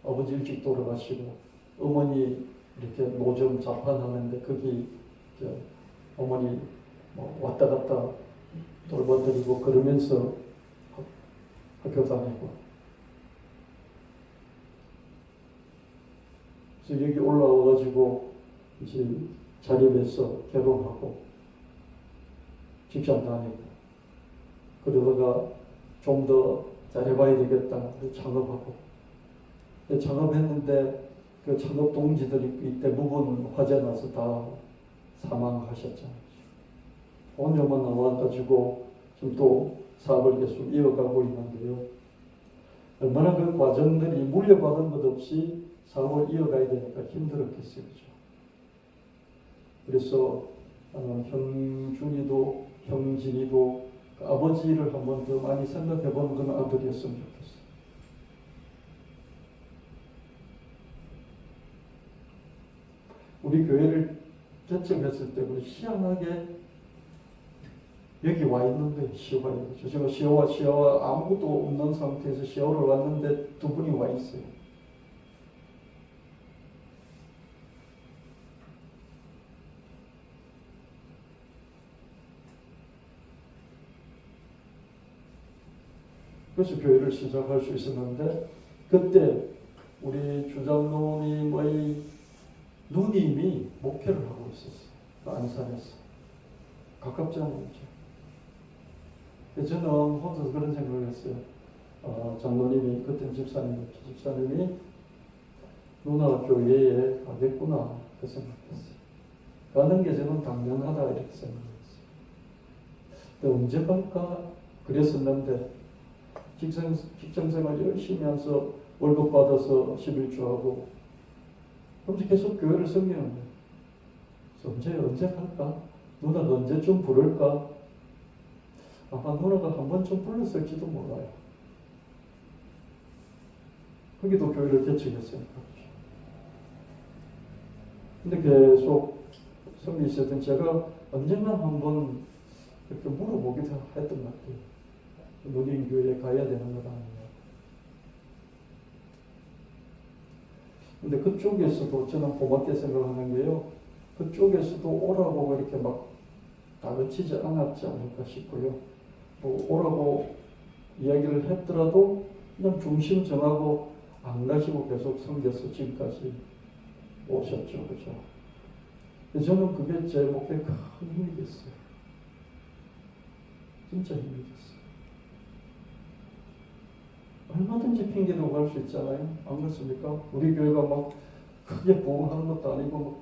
아버지 일찍 돌아가시고 어머니 이렇게 노점 자판하는데 거기 어머니 왔다 갔다 돌봐드리고 그러면서 학교 다니고, 그래서 여기 올라와가지고 이제 자립해서 결혼하고 직장 다니고 그러다가 좀 더 잘해봐야 되겠다 창업하고, 창업했는데 그 창업 동지들이 대부분 화재 나서 다 사망하셨잖아요. 혼자만 나와가지고 지금 또 사업을 계속 이어가고 있는데요. 얼마나 그 과정들이 물려받은 것 없이 사업을 이어가야 되니까 힘들었겠어요. 그래서 형준이도 형진이도 그 아버지를 한번 더 많이 생각해 보는 그런 아들이었으면 좋겠어요. 우리 교회를 개척했을 때 우리 희한하게 여기 와 있는 거예요. 시어가. 제가 시어와 아무것도 없는 상태에서 시어를 왔는데 두 분이 와 있어요. 그래서 교회를 시작할 수 있었는데 그때 우리 주장로님의 누님이 목회를 하고 있었어요. 안산에서. 가깝지 않았죠. 저는 혼자서 그런 생각을 했어요. 장로님이, 그때 집사님이 누나 교회에 가겠구나. 그 생각했어요. 가는 게 저는 당연하다. 이렇게 생각했어요. 근데 언제 갈까? 그랬었는데, 직장생활 열심히 해서 월급 받아서 11주하고, 그럼 계속 교회를 섬기는 거예요. 언제 갈까? 누나가 언제쯤 부를까? 아마 누나가 한 번쯤 불렀을지도 몰라요. 거기도 교회를 개척했으니까. 근데 계속 섬기시던 제가 언젠가 한번 이렇게 물어보기도 했던 것 같아요. 누님 교회에 가야 되는 것 아니냐. 근데 그쪽에서도 저는 고맙게 생각하는 게요. 그쪽에서도 오라고 이렇게 막 다그치지 않았지 않을까 싶고요. 뭐 오라고 이야기를 했더라도 그냥 중심 정하고 안 가시고 계속 섬겨서 지금까지 오셨죠. 그죠? 저는 그게 제 목표에 큰 힘이 됐어요. 진짜 힘이 됐어요. 얼마든지 핑계대고 갈 수 있잖아요. 안 그렇습니까? 우리 교회가 막 크게 부흥하는 것도 아니고 막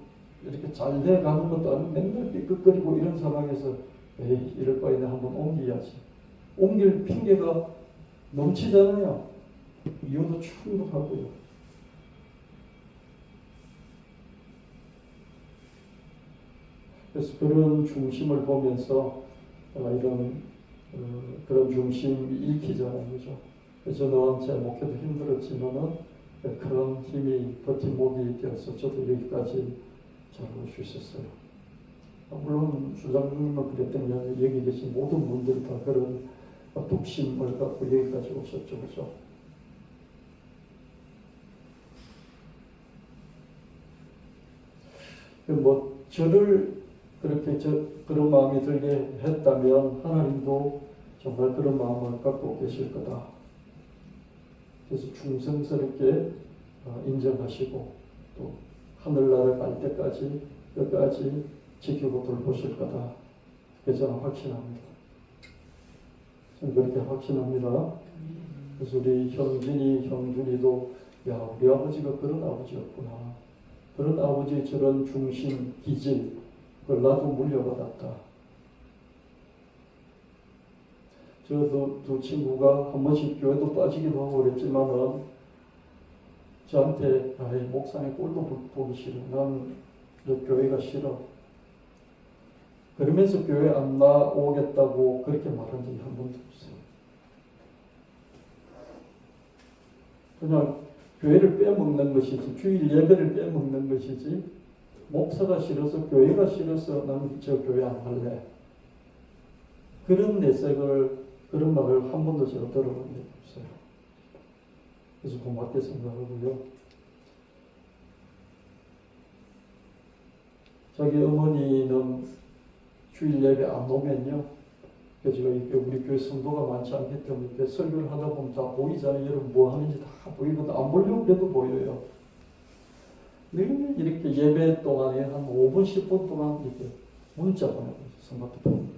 이렇게 잘 돼가는 것도 아니고 맨날 삐끗거리고 이런 상황에서 에이 이럴 바에 한번 옮겨야지. 옮길 핑계가 넘치잖아요. 이유도 충분하고요. 그래서 그런 중심을 보면서 이런 그런 중심이 읽히잖아요. 그죠? 저는 제 목회도 힘들었지만은 그런 힘이 버팀목이 되어서 저도 여기까지 잘 올 수 있었어요. 물론 주장님은 그랬더니 여기 계신 모든 분들이 다 그런 독심을 갖고 여기까지 오셨죠. 그죠? 뭐 저를 그렇게 그런 마음이 들게 했다면 하나님도 정말 그런 마음을 갖고 계실 거다. 그래서 충성스럽게 인정하시고 또 하늘나라 갈 때까지 끝까지 지키고 돌보실 거다. 그래서 저는 확신합니다. 저는 그렇게 확신합니다. 그래서 우리 형준이도 야 우리 아버지가 그런 아버지였구나. 그런 아버지의 저런 중심, 기질 그걸 나도 물려받았다. 저도 두 친구가 한 번씩 교회도 빠지기도 하고 그랬지만은 저한테 목사님 꼴도 보기 싫어. 난 교회가 싫어. 그러면서 교회 안 나오겠다고 그렇게 말한 적이 한 번도 없어요. 그냥 교회를 빼먹는 것이지 주일 예배를 빼먹는 것이지 목사가 싫어서 교회가 싫어서 나는 저 교회 안 할래. 그런 내색을 그런 말을 한 번도 제가 들어본 적이 없어요. 그래서 고맙게 생각하고요. 자기 어머니는 주일 예배 안 오면요. 그래서 우리 교회 성도가 많지 않기 때문에 설교를 하다 보면 다 보이잖아요. 여러분 뭐 하는지 다 보이거든. 안 보려고 해도 보여요. 늘 이렇게 예배 동안에 한 5분, 10분 동안 이렇게 문자 보내고 있어요. 스마트폰.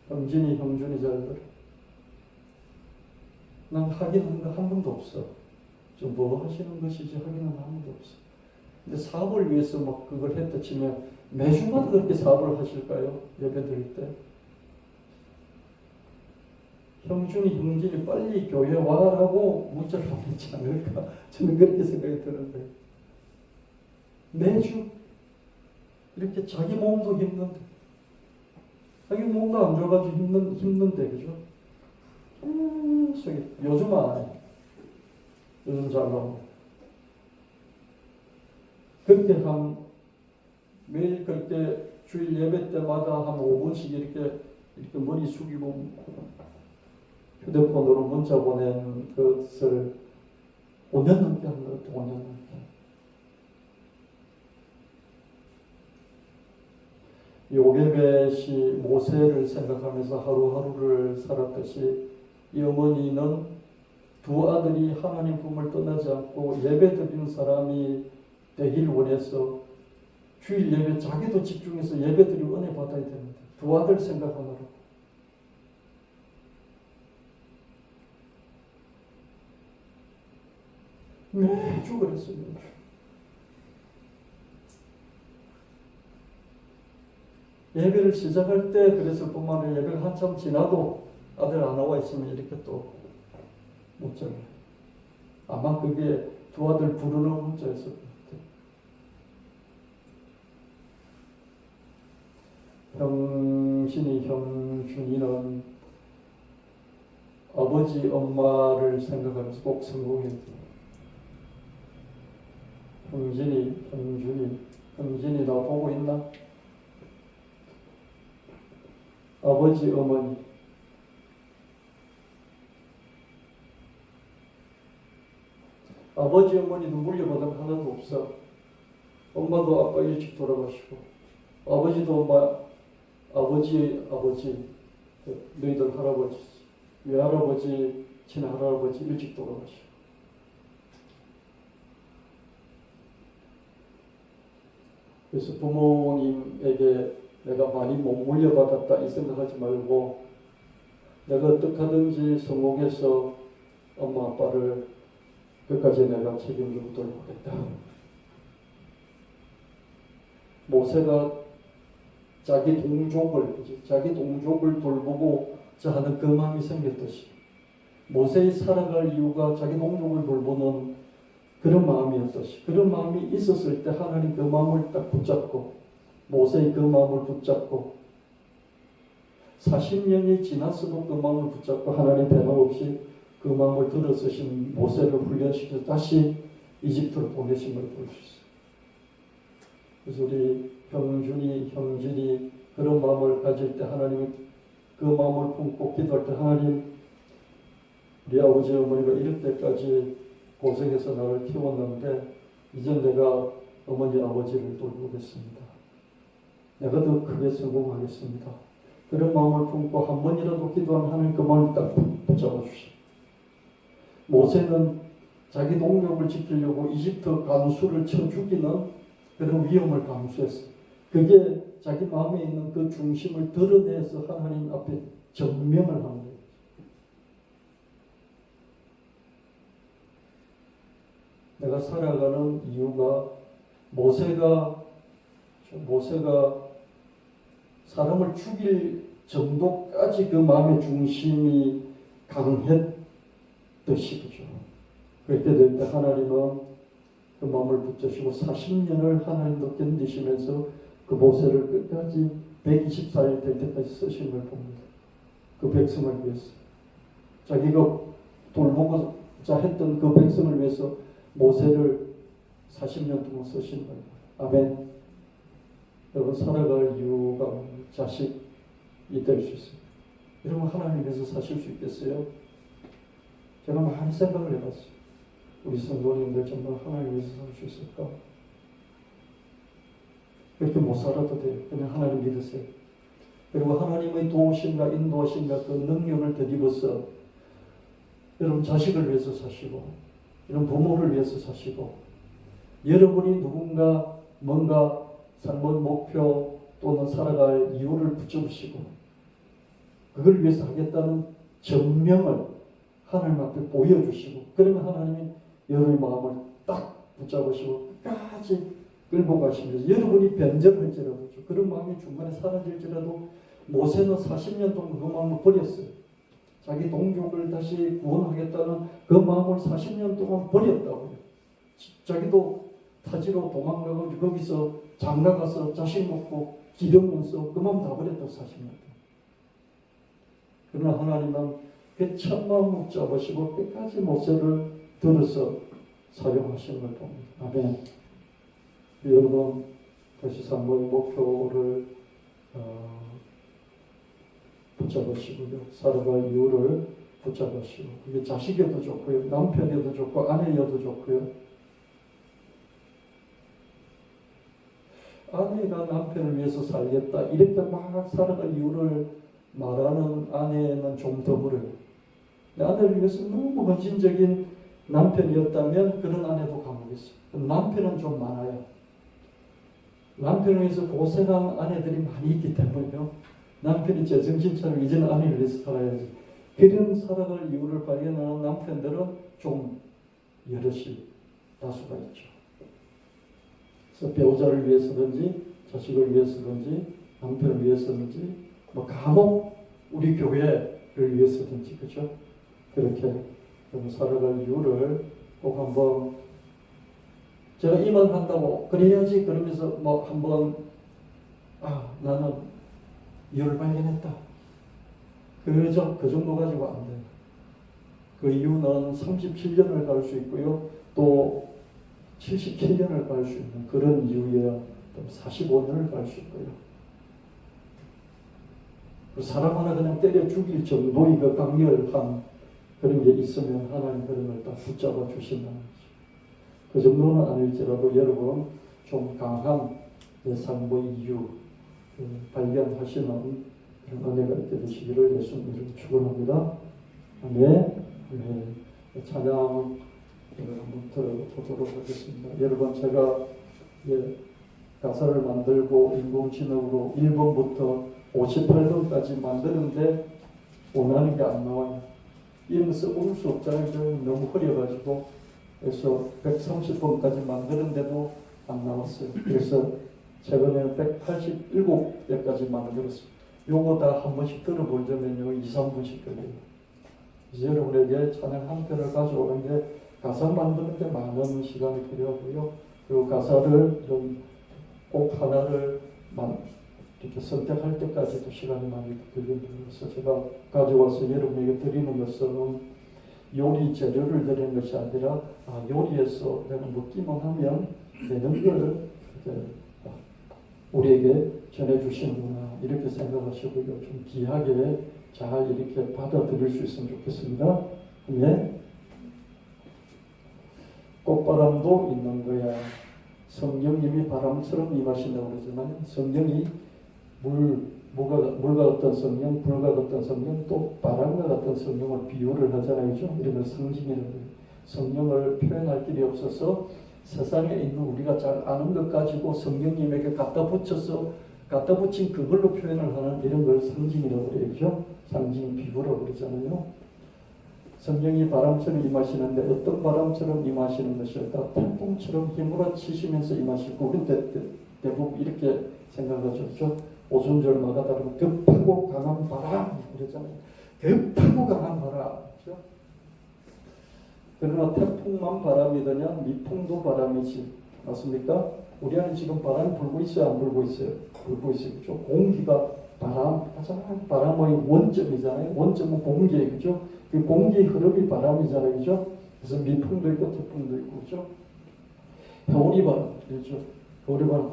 형준이 잘 들어. 난 확인한 거 한 번도 없어. 좀 뭐 하시는 것이지 확인한 거 한 번도 없어. 근데 사업을 위해서 막 그걸 했다 치면 매주마다 그렇게 사업을 하실까요? 예배 드릴 때. 형준이 빨리 교회 와라고 문자를 보내지 않을까? 저는 그렇게 생각이 드는데. 매주 이렇게 자기 몸도 힘든데 자기 몸도 안 좋아가지고 힘든데 그죠? 요즘은 안 해. 요즘 잘 나오고 그렇게 매일 그렇게 주일 예배 때마다 한 5분씩 이렇게 이렇게 머리 숙이고 휴대폰으로 문자 보낸 것을 5년 넘게 한 것 같아요. 5년 넘게. 요게벳이 모세를 생각하면서 하루하루를 살았듯이 이 어머니는 두 아들이 하나님 품을 떠나지 않고 예배드리는 사람이 되길 원해서 주일 예배 자기도 집중해서 예배드리고 은혜 받아야 되는데 두 아들 생각하느라 매주 그랬어요. 매주. 예배를 시작할 때 그랬을 뿐만 아니라 예배가 한참 지나도 아들 안 나와 있으면 이렇게 또 문자를 아마 그게 두 아들 부르는 문자였을 것 같아요. 형준이는 아버지 엄마를 생각하면서 꼭 성공해야 돼요. 형준이 나 보고 있나? 아버지 어머니 아버지 어머니도 물려받은 하나도 없어. 엄마도 아빠 일찍 돌아가시고 아버지도 엄마 아버지 너희들 할아버지 외할아버지 친할아버지 일찍 돌아가시고 그래서 부모님에게 내가 많이 못 물려받았다 이 생각하지 말고 내가 어떻게 하든지 성공해서 엄마 아빠를 끝까지 내가 책임지고 돌보겠다. 모세가 자기 동족을 돌보고자 하는 그 마음이 생겼듯이 모세의 살아갈 이유가 자기 동족을 돌보는 그런 마음이었듯이 그런 마음이 있었을 때 하나님 그 마음을 딱 붙잡고 모세의 그 마음을 붙잡고 40년이 지났어도 그 마음을 붙잡고 하나님 변함없이 그 마음을 들어서신 모세를 훈련시켜서 다시 이집트로 보내신 걸 볼 수 있어요. 그래서 우리 형진이 그런 마음을 가질 때 하나님이 그 마음을 품고 기도할 때 하나님 우리 아버지 어머니가 이럴 때까지 고생해서 나를 키웠는데 이제 내가 어머니 아버지를 돌보겠습니다. 내가 더 크게 성공하겠습니다. 그런 마음을 품고 한 번이라도 기도하면 하나님 그 마음을 딱 붙잡아 주시고 모세는 자기 동족을 지키려고 이집트 간수를 쳐 죽이는 그런 위험을 감수했어요. 그게 자기 마음에 있는 그 중심을 드러내서 하나님 앞에 증명을 하는 거예요. 내가 살아가는 이유가 모세가 사람을 죽일 정도까지 그 마음의 중심이 강했듯이 그죠. 그렇게 될 때 하나님은 그 마음을 붙잡으시고 40년을 하나님도 견디시면서 그 모세를 끝까지 124일 될 때까지 쓰신 걸 봅니다. 그 백성을 위해서 자기가 돌보고자 했던 그 백성을 위해서 모세를 40년 동안 쓰신 거예요. 아멘. 여러분 살아갈 이유가 자식이 될 수 있어요. 여러분 하나님 위해서 사실 수 있겠어요? 제가 많이 생각을 해봤어요. 우리 성도님들 정말 하나님 위해서 살 수 있을까? 그렇게 못 살아도 돼요. 그냥 하나님 믿으세요. 그리고 하나님의 도우심과 인도하심과 그 능력을 덧입어서 여러분 자식을 위해서 사시고 이런 부모를 위해서 사시고 여러분이 누군가 뭔가 삶의 목표 또는 살아갈 이유를 붙여주시고 그걸 위해서 하겠다는 전명을 하나님 앞에 보여주시고 그러면 하나님이 여러분의 마음을 딱 붙잡으시고 끝까지 끌고 가시면서 여러분이 변절할지라도 그런 마음이 중간에 사라질지라도 모세는 40년 동안 그 마음을 버렸어요. 자기 동족을 다시 구원하겠다는 그 마음을 40년 동안 버렸다고요. 자기도 타지로 도망가고 거기서 장가가서 자식 먹고 기르면서 그 마음 다 버렸다고 40년 동안. 그러나 하나님은 그 참마음 붙잡으시고 끝까지 모세를 들어서 사용하시는 걸 봅니다. 아멘. 여러분 다시 산모의 목표를 붙잡으시고요. 살아갈 이유를 붙잡으시고, 그게 자식이어도 좋고요, 남편이어도 좋고, 아내여도 좋고요. 아내가 남편을 위해서 살겠다 이렇게 막 살아갈 이유를 말하는 아내는 좀 드물어요. 아내를 위해서 너무 헌신적인 남편이었다면 그런 아내도 감옥있어요. 남편은 좀 많아요. 남편을 위해서 고생한 아내들이 많이 있기 때문에요. 남편이 제정신 차리고 이제는 아내를 위해서 살아야지. 그런 살아갈 이유를 발견하는 남편들은 좀 여럿이 다수가 있죠. 그래서 배우자를 위해서든지 자식을 위해서든지 남편을 위해서든지 뭐 간혹 우리 교회를 위해서든지 그렇죠? 그렇게 살아갈 이유를 꼭 한번 제가 이 말 한다고 그래야지 그러면서 뭐 한번 나는 이유를 발견했다. 그 정도 가지고 안 돼요. 그 이유는 37년을 갈 수 있고요. 또 77년을 갈 수 있는 그런 이유야 45년을 갈 수 있고요. 사람 하나 그냥 때려 죽일 정도의 그 강렬한 그런 게 있으면 하나님 그런 걸 다 붙잡아 주신다는 거죠. 그 정도는 아닐지라도 여러분 좀 강한 내 삶의 이유 발견하시는 그런 은혜가 있게 되시기를 예수님으로 축원합니다. 아멘. 찬양 한번 들어보도록 하겠습니다. 여러분 제가 가사를 만들고 인공지능으로 1번부터 58번까지 만드는데 원하는 게 안 나와요. 이런 거 써볼 수 없잖아요. 너무 흐려가지고. 그래서 130번까지 만드는데도 안 나왔어요. 그래서 최근에 187개까지 만들었어요. 요거 다 한 번씩 들어보려면요 2, 3분씩 걸려요. 이제 여러분에게 찬양 한 편을 가져오는 게 가사 만드는 데 많은 시간이 필요하고요. 그리고 가사를 좀 꼭 하나를 이렇게 선택할 때까지도 시간이 많이 걸립니다. 그래서 제가 가져와서 여러분에게 드리는 것은 요리 재료를 드리는 것이 아니라 요리에서 내가 먹기만 하면 되는 걸 우리에게 전해주시는구나 이렇게 생각하시고요. 좀 귀하게 잘 이렇게 받아들일 수 있으면 좋겠습니다. 예. 꽃바람도 있는 거야. 성령님이 바람처럼 임하신다고 그러지만 성령이 물과 같은 성령, 불과 같은 성령, 또 바람과 같은 성령을 비유를 하잖아요. 이런 걸 상징이라고 해요. 성령을 표현할 길이 없어서 세상에 있는 우리가 잘 아는 것 가지고 성령님에게 갖다 붙인 그걸로 표현을 하는 이런 걸 상징이라고 그러죠. 상징 비유라고 그러잖아요. 성령이 바람처럼 임하시는데 어떤 바람처럼 임하시는 것일까? 태풍처럼 휘몰아치시면서 임하시고 우리는 대부분 이렇게 생각하죠. 오순절마다 다르면 급하고 강한 바람 그러잖아요. 급하고 강한 바람. 그렇죠? 그러나 태풍만 바람이 되냐? 미풍도 바람이지. 맞습니까? 우리 안에 지금 바람이 불고 있어요? 안 불고 있어요? 불고 있어요. 그렇죠? 공기가 바람의 원점이잖아요. 원점은 공기예요. 그렇죠? 그 공기의 흐름이 바람이잖아요. 그렇죠? 그래서 미풍도 있고 태풍도 있고 그렇죠? 해오리 바람. 그렇죠? 해오리 바람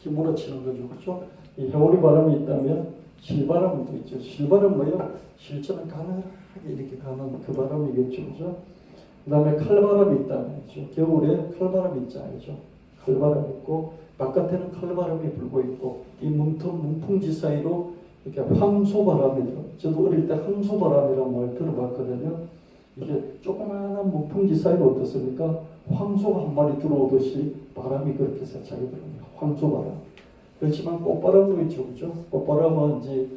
휘몰아치는 거죠. 그렇죠? 이 해오리 바람이 있다면 실바람도 있죠. 실바람 뭐예요? 실처럼 가늘하게 이렇게 가는 그 바람이겠죠. 그렇죠? 그 다음에 칼바람이 있다면 그렇죠? 겨울에 칼바람이 있잖아요. 그렇죠? 칼바람이 있고 바깥에는 칼바람이 불고 있고 이 문풍지 사이로 이렇게 황소바람이 들어. 저도 어릴 때 황소바람이라는 말 들어봤거든요. 이게 조그마한 문풍지 사이로 어떻습니까? 황소가 한 마리 들어오듯이 바람이 그렇게 세차게 들어옵니다. 황소바람. 그렇지만 꽃바람도 있죠. 그렇죠? 꽃바람은 이제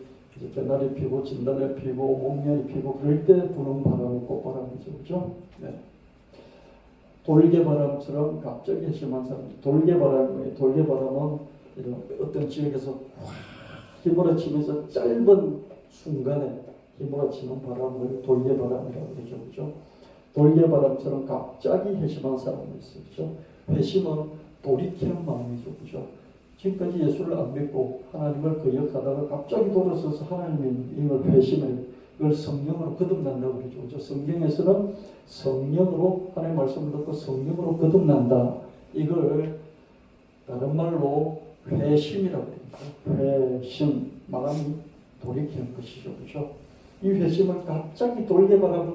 개나리 피고 진달래 피고 목련이 피고 그럴 때 부는 바람이 꽃바람이죠. 그렇죠? 네. 돌개바람처럼 갑자기 심한 사람. 돌개바람이 돌개바람은 이런 어떤 지역에서 휘몰아치면서 짧은 순간에 휘몰아치는 바람을 돌개바람이라고 그러죠. 그렇죠? 돌개바람처럼 갑자기 회심한 사람이 있어요. 그렇죠? 회심은 돌이키는 마음이죠. 그렇죠? 지금까지 예수를 안 믿고 하나님을 거역하다가 갑자기 돌아서서 하나님을 회심을 이걸 성령으로 거듭난다고 그러죠. 그렇죠? 성경에서는 성령으로 하나님의 말씀을 듣고 성령으로 거듭난다. 이걸 다른 말로 회심이라고 합니다. 회심, 마음이 돌이키는 것이죠. 그죠? 이 회심은 갑자기 돌개바람을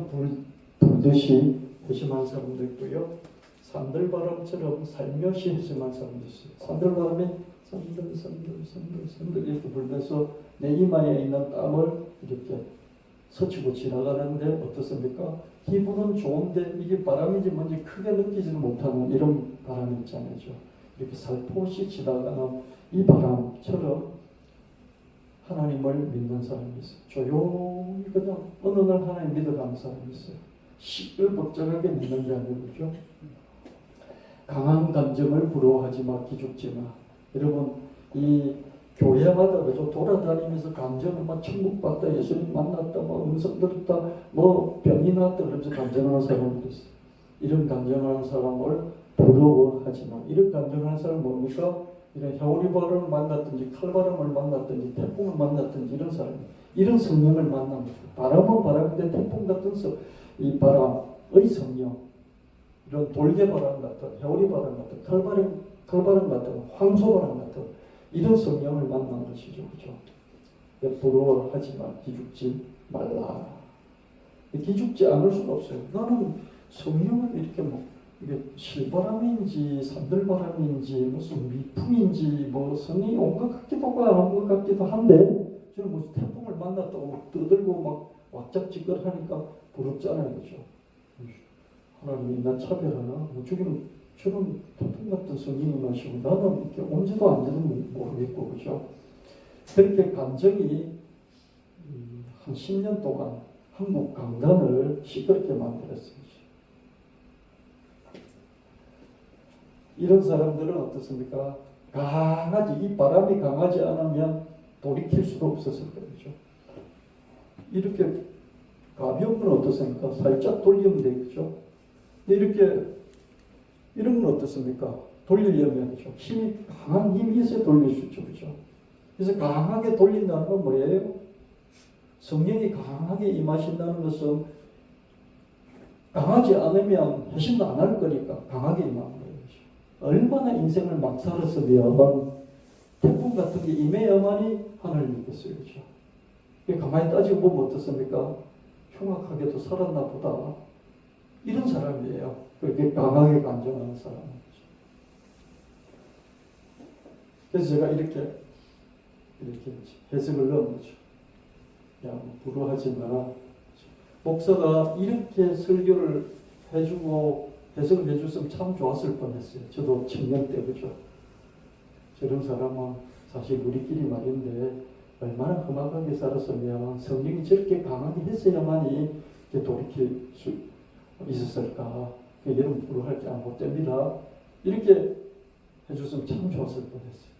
불듯이 회심한 사람도 있고요. 산들바람처럼 살며시 회심한 사람도 있어요. 산들바람이 산들 이렇게 불면서 내 이마에 있는 땀을 이렇게 스치고 지나가는데 어떻습니까? 기분은 좋은데 이게 바람인지 뭔지 크게 느끼지는 못하는 이런 바람이 있잖아요. 이렇게 살포시 지나가는 이 바람처럼 하나님을 믿는 사람이 있어요. 조용히 그냥 어느 날 하나님 믿어가는 사람이 있어요. 시끌벅적하게 믿는 게 아니죠. 강한 감정을 부러워하지 마, 기죽지 마. 여러분, 이 교회마다 그죠? 돌아다니면서 감정을 막 천국 봤다, 예수님 만났다, 뭐 음성 들었다, 뭐 병이 났다 그러면서 감정하는 사람들이 있어요. 이런 감정하는 사람을 부러워하지 마. 이런 감정하는 사람은 뭡니까? 이런 겨울바람을 만났든지 칼바람을 만났든지 태풍을 만났든지 이런 사람, 이런 성령을 만납니다. 바람은 바람인데 태풍 같은 이 바람의 성령, 이런 돌개바람 같은, 겨울바람 같은, 칼바람 같은, 황소바람 같은 이런 성령을 만난 것이죠. 그죠? 부러워하지 마, 기죽지 말라. 기죽지 않을 수가 없어요. 나는 성령을 이렇게 이게 실바람인지 산들바람인지 무슨 미풍인지 뭐 성령이 온 것 같기도 하고 안 온 것 같기도 한데 저는 무슨 태풍을 만났다고 떠들고 막 왁작지껄하니까 부럽잖아요. 그죠? 하나님이 나 차별하나? 저런 태풍 같은 성령이 마시고 나는 이렇게 온지도 안지는 모르겠고 그죠? 그렇게 감정이 한 10년 동안 한국 강단을 시끄럽게 만들었어요. 이런 사람들은 어떻습니까? 강하지, 이 바람이 강하지 않으면 돌이킬 수가 없었을 거죠. 이렇게 가벼운 건 어떻습니까? 살짝 돌리면 되겠죠. 이렇게 이런 건 어떻습니까? 돌리려면 그죠? 강한 힘이 있어야 돌릴 수 있죠. 그죠? 그래서 강하게 돌린다는 건 뭐예요? 성령이 강하게 임하신다는 것은 강하지 않으면 회심도 안 할 거니까 강하게 임하는 거예요. 얼마나 인생을 막 살았으면 태풍 같은 게 임해야만이 하늘을 믿겠어요. 그렇죠? 가만히 따지고 보면 어떻습니까? 흉악하게도 살았나 보다. 이런 사람이에요. 그렇게 강하게 감정하는 사람. 그래서 제가 이렇게 해석을 넣은 거죠. 야, 부러워하지 마. 목사가 이렇게 설교를 해주고 해석을 해줬으면 참 좋았을 뻔했어요. 저도 청년 때 그죠. 저런 사람은 사실 우리끼리 말인데 얼마나 험악하게 살았으면 성령이 저렇게 강하게 했어야만이 돌이킬 수 있었을까. 여러분 부러워할 게 못 됩니다. 이렇게 해줬으면 참 좋았을 뻔했어요.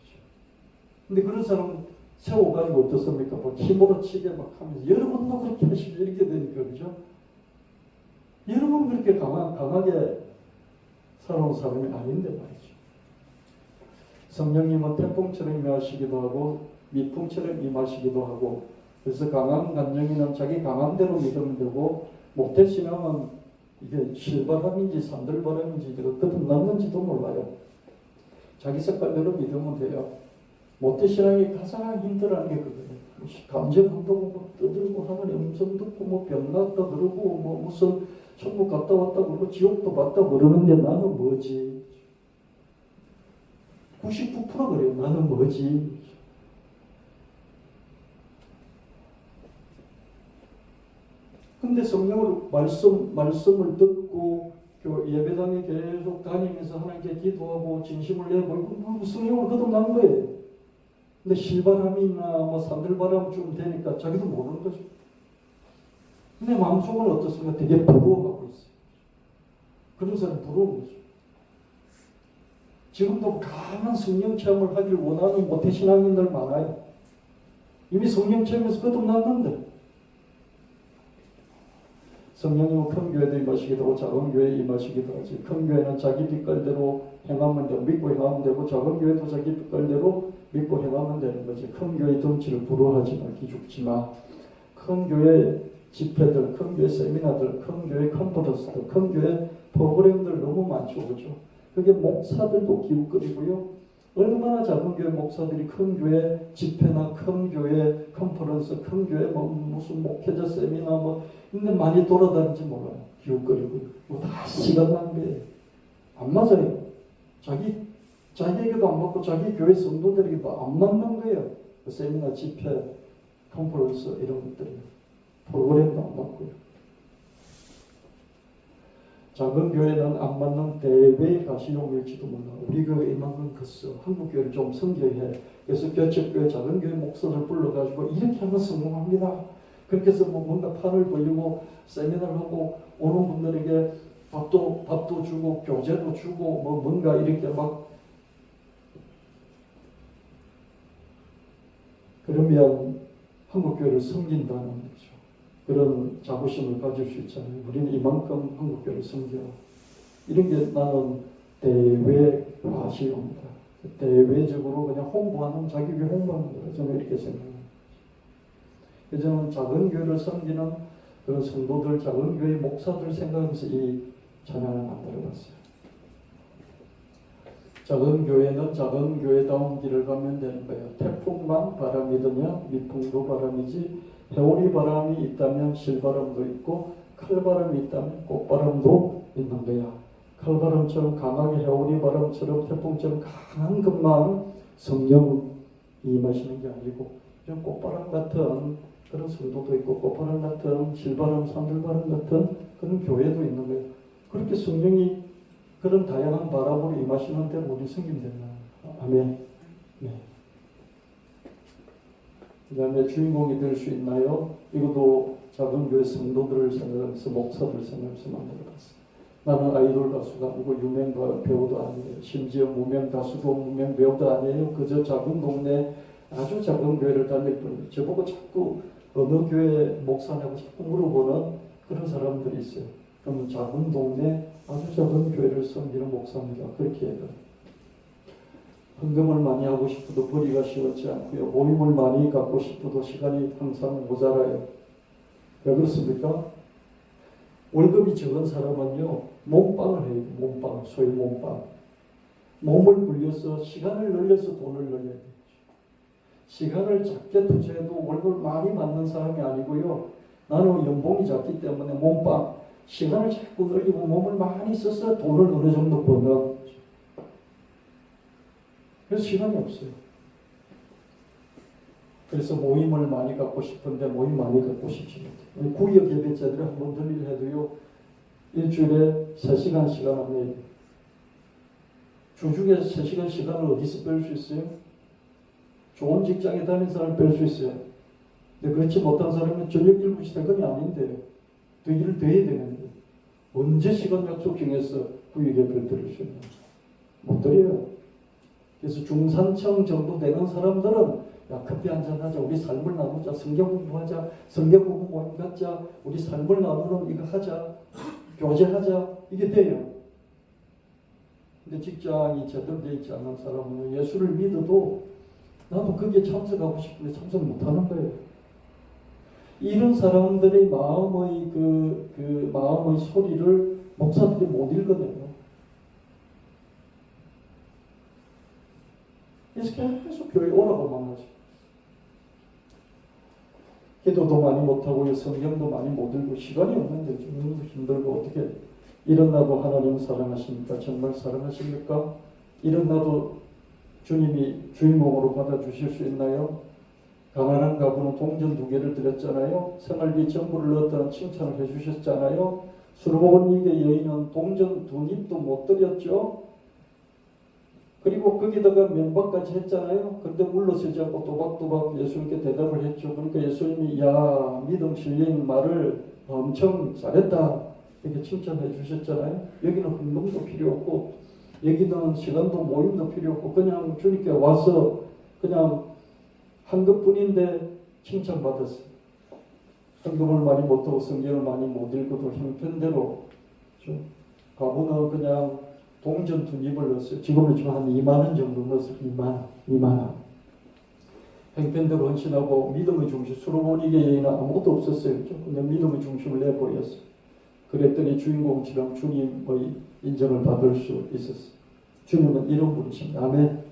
근데 그런 사람 세워가지고 어떻습니까? 뭐 힘으로 치게 막 하면서 여러분도 그렇게 하시고 이렇게 되니까 그죠? 여러분 그렇게 강하게 살아온 사람이 아닌데 말이죠. 성령님은 태풍처럼 임하시기도 하고 미풍처럼 임하시기도 하고 그래서 강한 감정이는 자기 강한 대로 믿으면 되고 못되시면 이게 실바람인지 산들바람인지 거듭났는지도 몰라요. 자기 색깔대로 믿으면 돼요. 못되시라니 가장 힘들어하는 게 그거예요. 감정한다고 뭐 떠들고 하면 음성 듣고 뭐 병났다 그러고 뭐 무슨 천국 갔다 왔다 그러고 지옥도 봤다 그러는데 나는 뭐지? 99% 그래요. 나는 뭐지? 근데 성령으로 말씀을 듣고 예배당에 계속 다니면서 하나님께 기도하고 진심을 내고 성령을 거듭난 거예요. 근데 실바람이나 뭐 산들바람쯤 되니까 자기도 모르는 거죠. 근데 마음속은 어떻습니까? 되게 부러워하고 있어요. 그런 사람 부러운 거죠. 지금도 강한 성령 체험을 하길 원하는 모태신앙인들 많아요. 이미 성령 체험에서 거듭났는데 성령님은 큰 교회도 임하시기도 하고 작은 교회에 임하시기도 하지. 큰 교회는 자기 빛깔대로 행하면 되고 믿고 행하면 되고 작은 교회도 자기 빛깔대로 믿고 행하면 되는 거지. 큰 교회 덩치를 부러워하지 마. 기죽지 마. 큰 교회 집회들, 큰 교회 세미나들, 큰 교회 컨퍼런스들, 큰 교회 프로그램들 너무 많죠. 그렇죠? 그게 목사들도 기웃거리고요. 얼마나 작은 교회 목사들이 큰 교회 집회나 큰 교회 컨퍼런스, 큰 교회 무슨 목회자 세미나 근데 많이 돌아다니지 몰라요. 기웃거리고 다 시간 낭비예요. 안 맞아요. 자기에게도 안 맞고 자기 교회 성도들에게도 안 맞는 거예요. 그 세미나, 집회, 컨퍼런스 이런 것들이 프로그램도 안 맞고요. 작은 교회는 안 맞는 대외의 가시용일지도 몰라. 우리 교회 이만큼 컸어. 한국 교회를 좀 성교해. 그래서 교책교회 작은 교회 목사들 불러가지고 이렇게 하면 성공합니다. 그렇게 해서 뭔가 판을 벌리고 세미나를 하고 오는 분들에게 밥도 주고 교재도 주고 뭔가 이렇게 막 그러면 한국 교회를 섬긴다는 거죠. 그런 자부심을 가질 수 있잖아요. 우리는 이만큼 한국 교회를 섬겨. 이런 게 나는 대외화시입니다. 대외적으로 그냥 홍보하는 자기 교회 홍보하는 거예요. 저는 이렇게 생각합니다. 그래서 저는 작은 교회를 섬기는 그런 성도들, 작은 교회 목사들 생각하면서 이 찬양을 만들어봤어요. 작은 교회는 작은 교회다운 길을 가면 되는 거예요. 태풍만 바람이더냐 미풍도 바람이지 해오리 바람이 있다면 실바람도 있고 칼바람이 있다면 꽃바람도 있는 거야. 칼바람처럼 강하게 해오리 바람처럼 태풍처럼 강한 것만 성령이 임하시는 게 아니고 좀 꽃바람 같은 그런 성도도 있고 꽃바람 같은 실바람, 산들바람 같은 그런 교회도 있는 거예요. 그렇게 성령이 그런 다양한 바람으로 임하시는데 우리 성김 되나? 아멘. 네. 그 다음에 주인공이 될 수 있나요? 이것도 작은 교회 성도들을 생각해서 목사들을 생각해서 만들어봤어요. 나는 아이돌 가수가 아니고 유명 배우도 아니에요. 심지어 무명 가수도 무명 배우도 아니에요. 그저 작은 동네 아주 작은 교회를 다닐 뿐이에요. 저보고 자꾸 어느 교회 목사냐고 자꾸 물어보는 그런 사람들이 있어요. 그러면 작은 동네 아주 작은 교회를 섬기는 목사입니다. 그렇게 해요. 헌금을 많이 하고 싶어도 벌이가 쉬웠지 않고요. 모임을 많이 갖고 싶어도 시간이 항상 모자라요. 왜 그렇습니까? 월급이 적은 사람은요. 몸빵을 해요. 몸빵, 소위 몸빵. 몸을 굴려서 시간을 늘려서 돈을 늘려야 돼요. 시간을 작게 투자해도 월급을 많이 받는 사람이 아니고요. 나는 연봉이 작기 때문에 몸빵, 시간을 자꾸 늘리고 몸을 많이 써서 돈을 어느 정도 버는. 그래서 시간이 없어요. 그래서 모임을 많이 갖고 싶은데 모임 많이 갖고 싶지 못해요. 구역 예배자들이 한번 들리려 해도요. 일주일에 3시간 시간 안 내요. 주중에 3시간 시간을 어디서 뺄 수 있어요? 좋은 직장에 다니는 사람을 뺄 수 있어요. 근데 그렇지 못한 사람은 저녁 7시 퇴근이 아닌데 또 일을 더 해야 되는데 언제 시간 약속 정해서 구역 예배를 드릴 수 있나? 못 드려요. 그래서 중산층 정도 되는 사람들은 야 커피 한잔 하자, 우리 삶을 나누자, 성경 공부하자, 성경 공부 모임 갖자, 우리 삶을 나누는 이거 하자, 교제하자, 이게 돼요. 근데 직장이 제대로 되어 있지 않은 사람은 예수를 믿어도 나도 거기에 참석하고 싶은데 참석 못하는 거예요. 이런 사람들의 마음의 그 마음의 소리를 목사들이 못 읽어내요. 그래서 계속 교회 오라고만 하죠. 기도도 많이 못하고 성경도 많이 못 읽고 시간이 없는데 좀 힘들고 어떻게 일어나도 하나님 사랑하십니까? 정말 사랑하십니까? 일어나도 주님이 주인공으로 받아주실 수 있나요? 가난한 가부는 동전 2개를 드렸잖아요. 생활비 전부를 넣었다는 칭찬을 해주셨잖아요. 술 먹은 이게 여인은 동전 2입도 못 드렸죠. 그리고 거기다가 면박까지 했잖아요. 그런데 물러서지 않고 또박또박 예수님께 대답을 했죠. 그러니까 예수님이 야 믿음 실린 말을 엄청 잘했다 이렇게 칭찬해 주셨잖아요. 여기는 흥금도 필요 없고 여기는 시간도 모임도 필요 없고 그냥 주님께 와서 그냥 한 것뿐인데 칭찬받았어요. 헌금을 많이 못하고 성경을 많이 못 읽어도 형편대로 가부는 그냥 동전 2입을 넣었어요. 지금은 지금 한 2만 원 정도 넣었어요. 2만 원. 형편대로 헌신하고 믿음의 중심, 수로보니게 여인은 아무것도 없었어요. 그냥 믿음의 중심을 내보였어요. 그랬더니 주인공처럼 주님의 인정을 받을 수 있었어요. 주님은 이런 분이십니다. 아멘.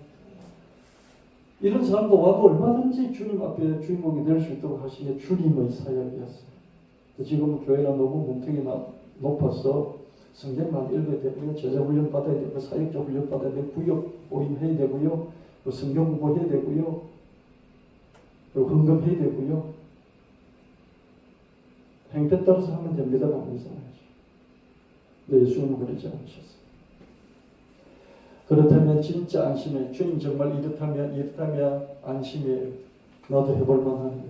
이런 사람도 와도 얼마든지 주님 앞에 주인공이 될 수 있도록 하신 게 주님의 사역이었어요. 지금 교회는 너무 문턱이 높아서 성경만 읽어야 되고요, 제자 훈련 받아야 되고, 사역자 훈련 받아야 되고, 구역 모임해야 되고요, 또 성경 공부해야 되고요, 그리고 헌금해야 되고요. 행태 따라서 하면 됩니다가 아니잖아요. 근데 예수님은 그러지 않으셨어요. 그렇다면 진짜 안심해. 주님 정말 이렇다면 안심이에요. 나도 해볼 만한 거죠.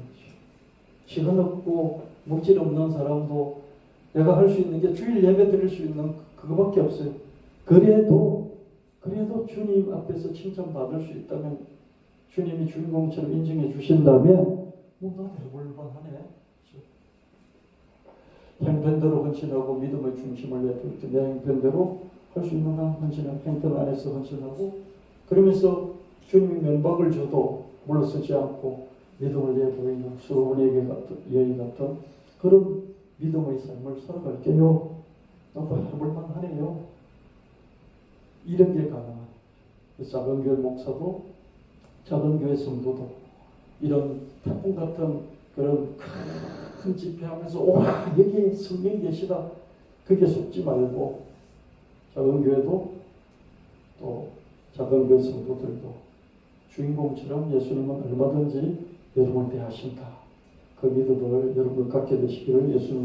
시간 없고 물질 없는 사람도 내가 할 수 있는 게 주일 예배 드릴 수 있는 그거밖에 없어요. 그래도 주님 앞에서 칭찬받을 수 있다면, 주님이 주인공처럼 인정해 주신다면 나도 해볼 만하네. 형편대로 헌신하고 믿음의 중심을 내두고 내 형편대로 할 수 있는 한 헌신하고, 형편 안에서 헌신하고, 그러면서 주님이 면박을 줘도 물러서지 않고 믿음을 내보이는 수로원의 여인 같은 그런 믿음의 삶을 살아갈게요. 나도 해볼 만하네요. 이런 게 가능한 작은 교회 목사도, 작은 교회 성도도 이런 태풍 같은 그런 큰 집회하면서 와 여기 성령이 계시다, 그게 속지 말고, 작은 교회도 또 작은 교회 성도들도 주인공처럼 예수님은 얼마든지 여러분을 대하신다, 그 믿음을 여러분 갖게 되시기를 예수님